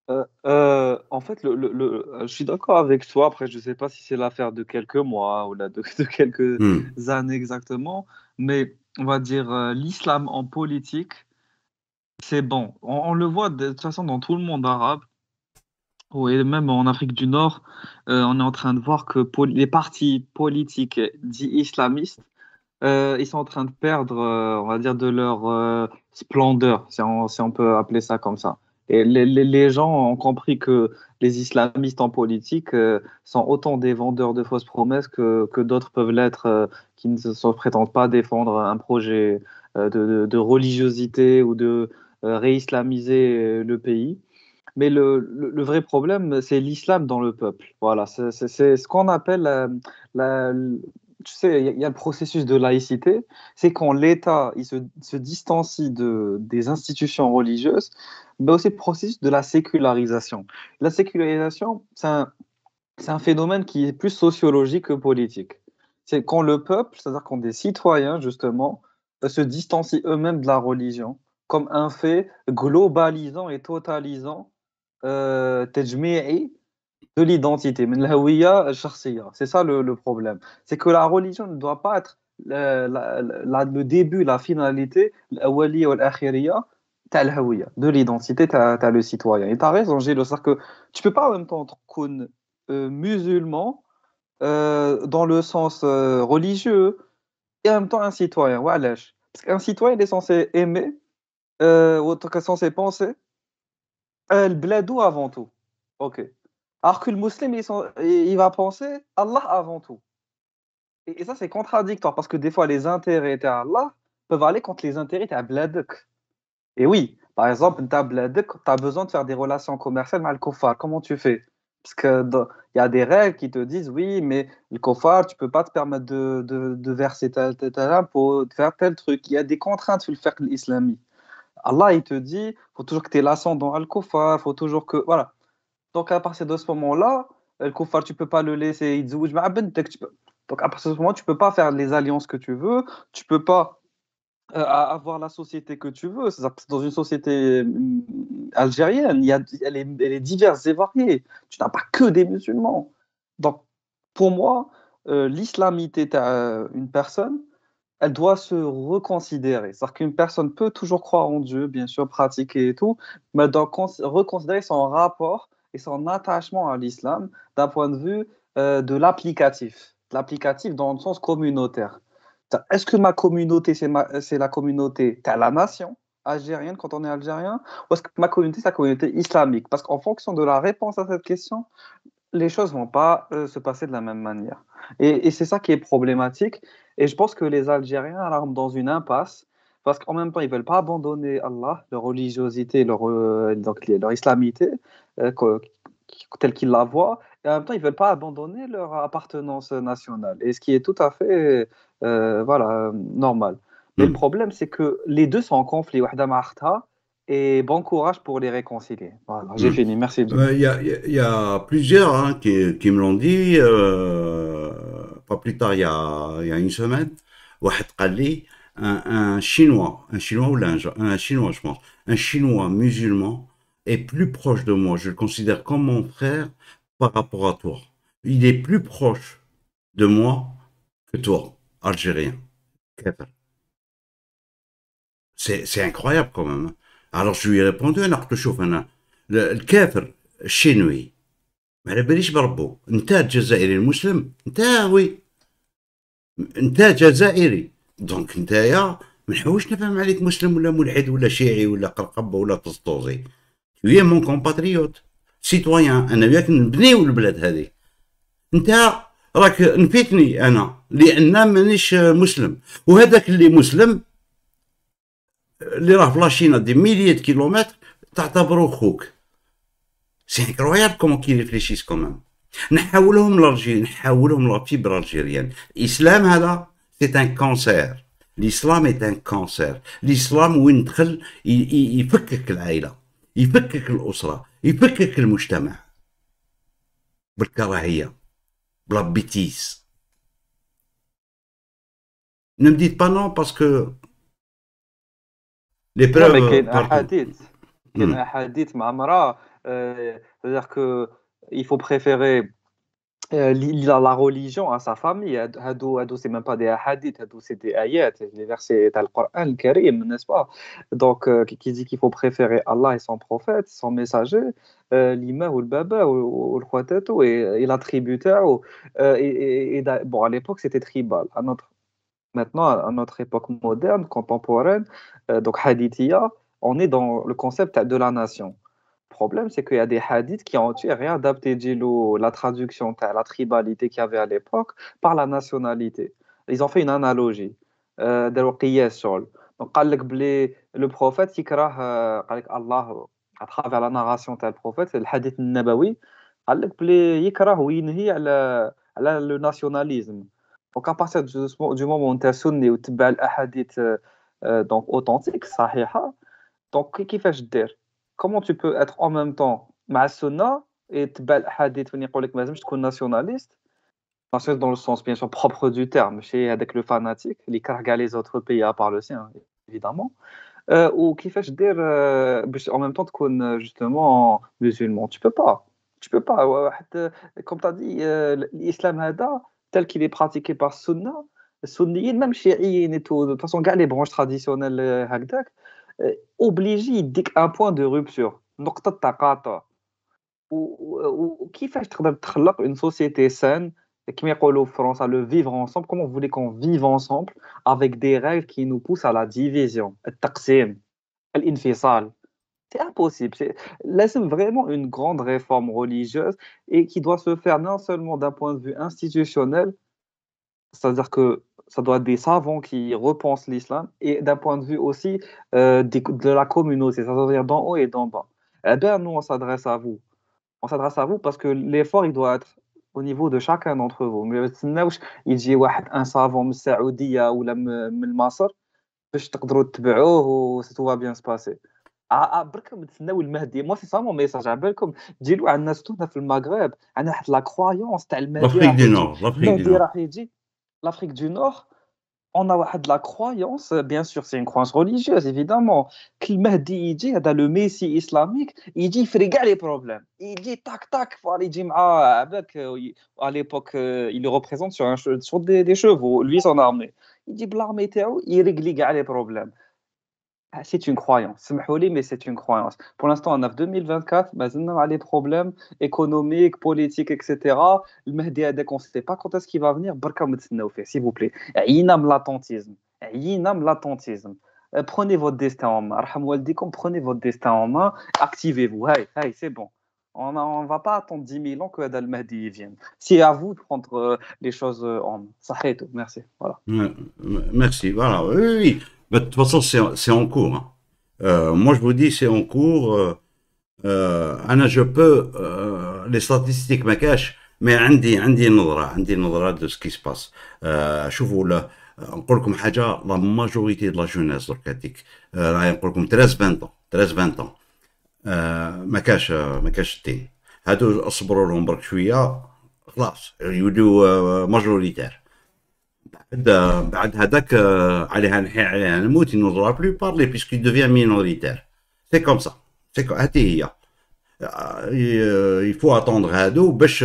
En fait, je suis d'accord avec toi. Après, je ne sais pas si c'est l'affaire de quelques mois ou là, de quelques Hmm. années exactement, mais on va dire l'islam en politique, c'est bon. On le voit de toute façon dans tout le monde arabe, et même en Afrique du Nord, on est en train de voir que les partis politiques dits islamistes, ils sont en train de perdre, on va dire, de leur splendeur, si on peut appeler ça comme ça. Et les gens ont compris que les islamistes en politique sont autant des vendeurs de fausses promesses que d'autres peuvent l'être, qui ne se prétendent pas défendre un projet de religiosité ou de réislamiser le pays. Mais le vrai problème, c'est l'islam dans le peuple. Voilà, c'est ce qu'on appelle la- tu sais, il y a le processus de laïcité, c'est quand l'État il se distancie des institutions religieuses, mais aussi le processus de la sécularisation. La sécularisation, c'est un phénomène qui est plus sociologique que politique. C'est quand le peuple, c'est-à-dire quand des citoyens, justement, se distancient eux-mêmes de la religion, comme un fait globalisant et totalisant تجميعي de l'identité, من الهوية الشخصية. C'est ça le problème. C'est que la religion ne doit pas être le début, la finalité, الأولية والآخرية تاع الهوية, de l'identité, t'as le citoyen. Et tu as raison, Gilles, c'est-à-dire que tu peux pas en même temps être musulman dans le sens religieux et en même temps un citoyen. وعلاش? Parce qu'un citoyen il est censé aimer, ou en tout cas censé penser البلاد avant tout. Ok. Alors que le musulman, il va penser Allah avant tout. Et ça, c'est contradictoire parce que des fois, les intérêts d'Allah peuvent aller contre les intérêts d'Abladak. Et oui, par exemple, d'Abladak, tu as besoin de faire des relations commerciales avec le kofar. Comment tu fais? Parce qu'il y a des règles qui te disent oui, mais le kofar, tu peux pas te permettre de verser tel impôt, de faire tel truc. Il y a des contraintes sur le fiqh islamique. Allah, il te dit, faut toujours que tu aies l'ascendant al-kofar, faut toujours que. Voilà. Donc, à partir de ce moment-là, le kuffar, tu peux pas le laisser يتزوج مع بنتك. Donc, à partir de ce moment, tu peux pas faire les alliances que tu veux, tu peux pas avoir la société que tu veux. Dans une société algérienne, elle est diverse et variée. Tu n'as pas que des musulmans. Donc, pour moi, l'islamité d'une personne, elle doit se reconsidérer. C'est-à-dire qu'une personne peut toujours croire en Dieu, bien sûr, pratiquer et tout, mais elle doit reconsidérer son rapport et son attachement à l'islam d'un point de vue de l'applicatif. L'applicatif dans le sens communautaire. Est-ce que ma communauté, c'est la communauté de la nation algérienne quand on est algérien, ou est-ce que ma communauté, c'est la communauté islamique? Parce qu'en fonction de la réponse à cette question, les choses vont pas se passer de la même manière. Et c'est ça qui est problématique. Et je pense que les Algériens alarment dans une impasse parce qu'en même temps, ils veulent pas abandonner Allah, leur religiosité, donc, leur islamité, telle qu'ils la voient. Et en même temps, ils veulent pas abandonner leur appartenance nationale. Et ce qui est tout à fait voilà, normal. Mais le Hmm. problème, c'est que les deux sont en conflit. وحدة مع أختها. Et bon courage pour les réconcilier. Voilà, j'ai Hmm. fini. Merci. Il y a plusieurs hein, qui me l'ont dit, pas plus tard, il y a une semaine. واحد قال لي un Chinois ou un Chinois, je pense, un Chinois musulman est plus proche de moi. Je le considère comme mon frère par rapport à toi. Il est plus proche de moi que toi, Algérien. C'est incroyable quand même. Hein. Alors je lui ai répondu, انا قلت له شوف انا الكافر الشينوي ما على باليش بربو، انت الجزائري المسلم انت وي، انت جزائري دونك نتايا ما نحوش نفهم عليك مسلم ولا ملحد ولا شيعي ولا قرقبه ولا طسطوزي. Tu es mon compatriote سيتويان، انا وياك نبنيو البلاد هذه. انت راك نفيتني انا لان مانيش مسلم، وهذاك اللي مسلم اللي راه في لاشينا دي ميليي دو كيلومتر تعتبره خوك. سي انكرويابل كومون كي ريفليشيس كومام. نحولهم لا فيبر الجيريان. الاسلام هذا سي ان كونسير. l'islam est un cancer. L'islam وين دخل يفكك العائلة، يفكك الأسرة، يفكك المجتمع بالكراهية، بلا بيتيس. Ne me dites pas non parce que les Non, mais preuves partout. كاين أحاديث مع مرأة c'est-à-dire que il faut préférer la religion à sa famille. هادو c'est même pas des hadiths, هادو c'est des ayats, les versets dans le Coran le Karim, n'est-ce pas? Donc qui dit qu'il faut préférer Allah et son prophète, son messager, l'imam ou le baba ou le khwatatou et la tribu تاعو. Bon, à l'époque c'était tribal. Maintenant, à notre époque moderne, contemporaine, donc hadithia, on est dans le concept de la nation. Le problème, c'est qu'il y a des hadiths qui ont réadapté la traduction, la tribalité qu'il y avait à l'époque par la nationalité. Ils ont fait une analogie. داروا قياس شغل. Donc, قال لك بلي le prophète يكره قال لك الله à travers la narration تاع le prophète, le hadith النبوي قال لك بلي يكره وينهي على le nationalisme. Donc, à partir du moment où tu es sunni ou tu as l'ahadith donc authentique, صحيحة, donc كيفاش دير؟ Comment tu peux être en même temps مع السنة et تبع الأحاديث وين يقول لك ما لازمش تكون nationaliste, nationaliste dans le sens bien sûr propre du terme, ماشي هذاك le fanatique اللي يكره كاع les autres pays à part le sien évidemment. وكيفاش دير باش en même temps تكون justement musulman? Tu peux pas. واحد comme tu as dit l'islam هذا tel qu'il est pratiqué par sunna, sunniyin même chiiyin et tout, de toute façon كاع les branches traditionnelles هكذاك obligé يديك un point de rupture, نقطة تقاطع. وكيفاش تقدر تخلق une société saine كما يقولوا في فرنسا le vivre ensemble, comment vous voulez qu'on vive ensemble avec des règles qui nous poussent à la division, التقسيم, الانفصال. C'est impossible. Laisse vraiment une grande réforme religieuse et qui doit se faire non seulement d'un point de vue institutionnel, c'est-à-dire que ça doit être des savants qui repensent l'islam, et d'un point de vue aussi de la communauté, c'est-à-dire d'en haut et d'en bas. Eh bien, nous, on s'adresse à vous. On s'adresse à vous parce que l'effort, il doit être au niveau de chacun d'entre vous. Mais il dit un savant من السعودية ولا من مصر باش تقدروا تتبعوه و tout va bien se passer. برك نتسناو المهدي. moi c'est ça mon message. على بالكم ديروا عندنا ستونا في المغرب عندنا واحد لا كرويونس تاع المهدي راح يجي. L'Afrique du Nord, on a de la croyance, bien sûr, c'est une croyance religieuse, évidemment, que le Mahdi, il dit, dans le Messie islamique, il dit, il fait les problèmes. Il dit, tac, tac, il dit, avec, à l'époque, il le représente sur des chevaux, lui, son armée. Il dit, l'armée, il règle les problèmes. C'est une croyance, mais c'est une croyance. Pour l'instant, on a 2024, on a des problèmes économiques, politiques, etc. Le Mahdi, on ne sait pas quand est-ce qu'il va venir. S'il vous plaît. L'attentisme. Prenez votre destin en main. Prenez votre destin en main. Activez-vous. Hey, c'est bon. On ne va pas attendre 10 000 ans que le Mahdi vienne. C'est à vous de prendre les choses en main. Ça fait tout. Merci. Voilà. Merci. Voilà. Oui. De toute façon, c'est en cours. Hein. Moi, je vous dis, c'est en cours. Je peux les statistiques me cachent, mais عندي نظرة de ce qui se passe. شوفوا نقول لكم حاجة، la majorité de la jeunesse درك هذيك نقول لكم 13-20 ans ما كاش الدين. هادو اصبروا لهم برك شوية خلاص يولوا ماجوريتير. بعد هذاك عليها نحي عليها نموت, ils n'osera plus parler puisqu'il devient minoritaire. C'est comme ça. هذه هي. Il faut attendre هادو باش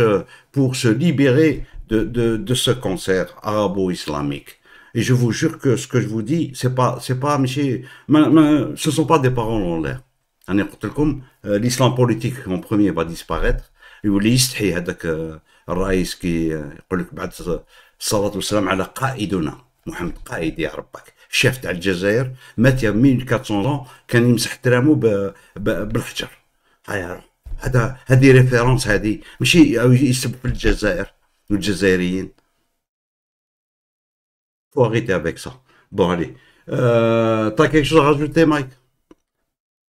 pour se libérer de ce cancer arabo-islamique. Et je vous jure que ce que je vous dis, c'est pas ماشي ce sont pas des paroles en l'air. أنا قلت لكم l'islam politique en premier va disparaître. يولي يستحي هذاك الرئيس كي يقول لك بعد الصلاة والسلام على قائدنا محمد, قائد يا ربك, الشيف تاع الجزائر مات يا 1400 كان يمسح ترامو بالحجر. هذه ريفيرونس, هذه ماشي يسب في الجزائر والجزائريين. faut arrêter avec ça. Bon allez, t'as quelque chose à rajouter Mike?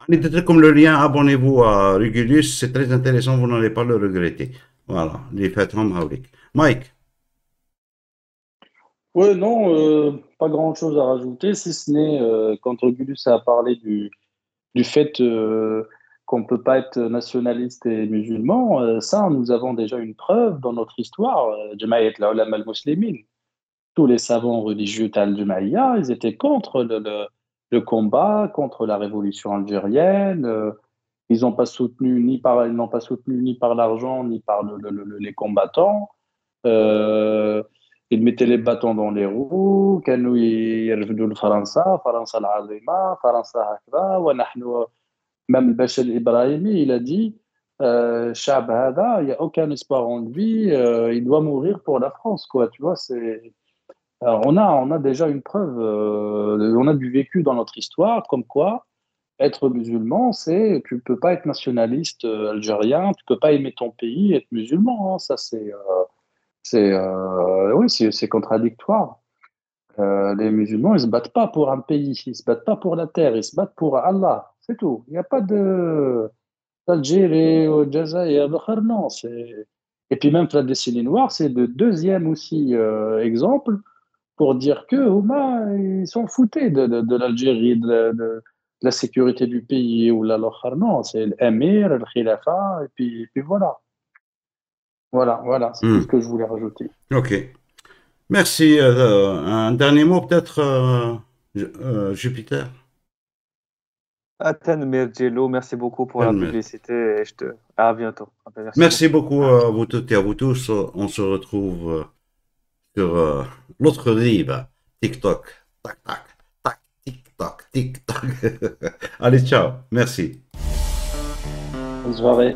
Allez, comme le lien, abonnez-vous à Regulus, c'est très intéressant, vous n'allez pas le regretter. Voilà, les fêtes Mike. Ouais, non, pas grand-chose à rajouter, si ce n'est quand Régulus a parlé du fait qu'on ne peut pas être nationaliste et musulman, ça, nous avons déjà une preuve dans notre histoire. Jamaïat al-Ulama al-Muslimin, tous les savants religieux Al-Jumaïa, ils étaient contre le combat, contre la révolution algérienne. Ils n'ont pas soutenu ils n'ont pas soutenu ni par l'argent, ni par les combattants. آه، ils mettaient les bâtons dans les roues كانوا يرفدوا لفرنسا فرنسا العظيمة فرنسا هكذا ونحن même الباشا الإبراهيمي il a dit الشعب هذا il n'y a aucun espoir en lui il doit mourir pour la France quoi tu vois c'est alors, on a déjà une preuve on a du vécu dans notre histoire comme quoi être musulman c'est tu peux pas être nationaliste algérien tu peux pas aimer ton pays et être musulman hein. Ça oui, c'est contradictoire. Les musulmans, ils se battent pas pour un pays, ils se battent pas pour la terre, ils se battent pour Allah. C'est tout. Il n'y a pas de d'Algérie ou Jazaïr, non. Et puis même la décennie noire, c'est le deuxième aussi exemple pour dire que Ouma, ils s'en foutaient de l'Algérie, de la sécurité du pays ou la non. C'est l'émir, le khilafa, et puis voilà. Voilà, c'est tout ce Hmm. que je voulais rajouter. Ok. Merci. Un dernier mot peut-être, Jupiter. Aten Mergello, merci beaucoup pour la Helmet. publicité et à bientôt. Merci Merci beaucoup. beaucoup à vous toutes et à vous tous. On se retrouve sur l'autre rive. TikTok. Tac, tac, tac, TikTok, TikTok. Allez, ciao. Merci. Bonne soirée.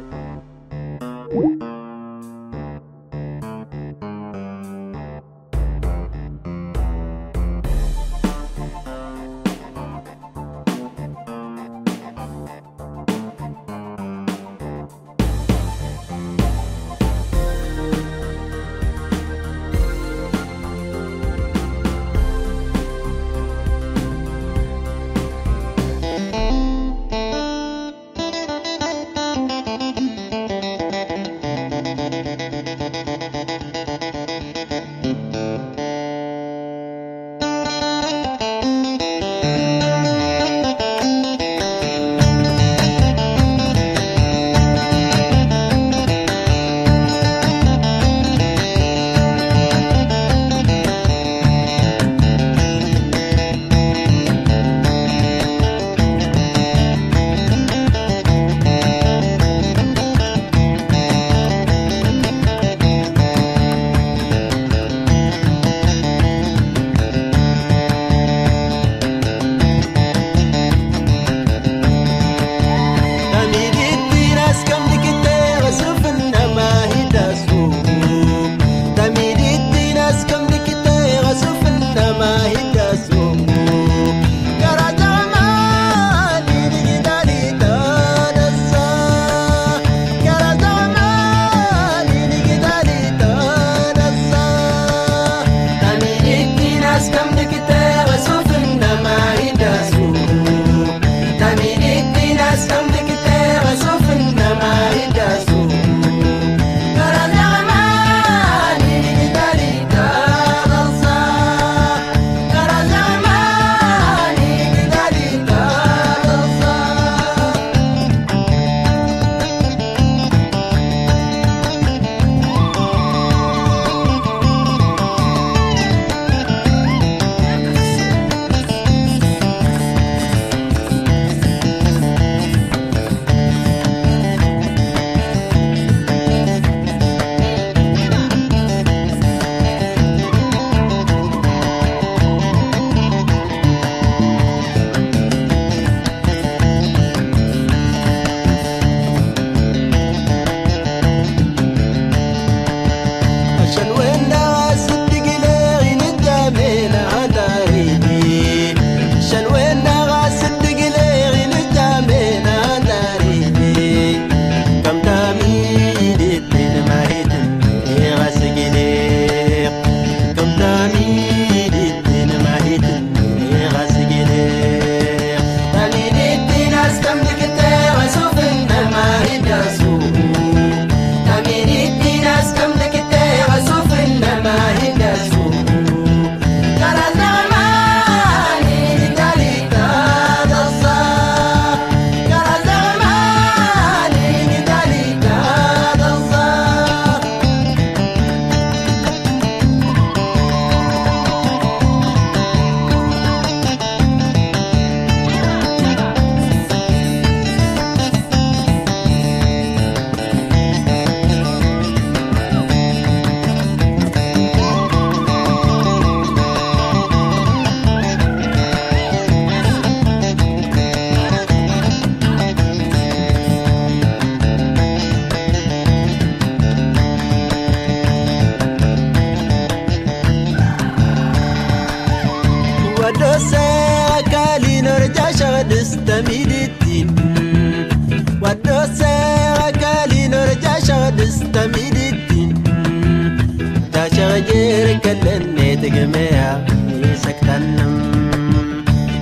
كلني تجميع يسكتنم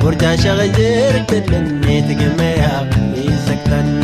برجع شغجر كلني تجميع يسكتنم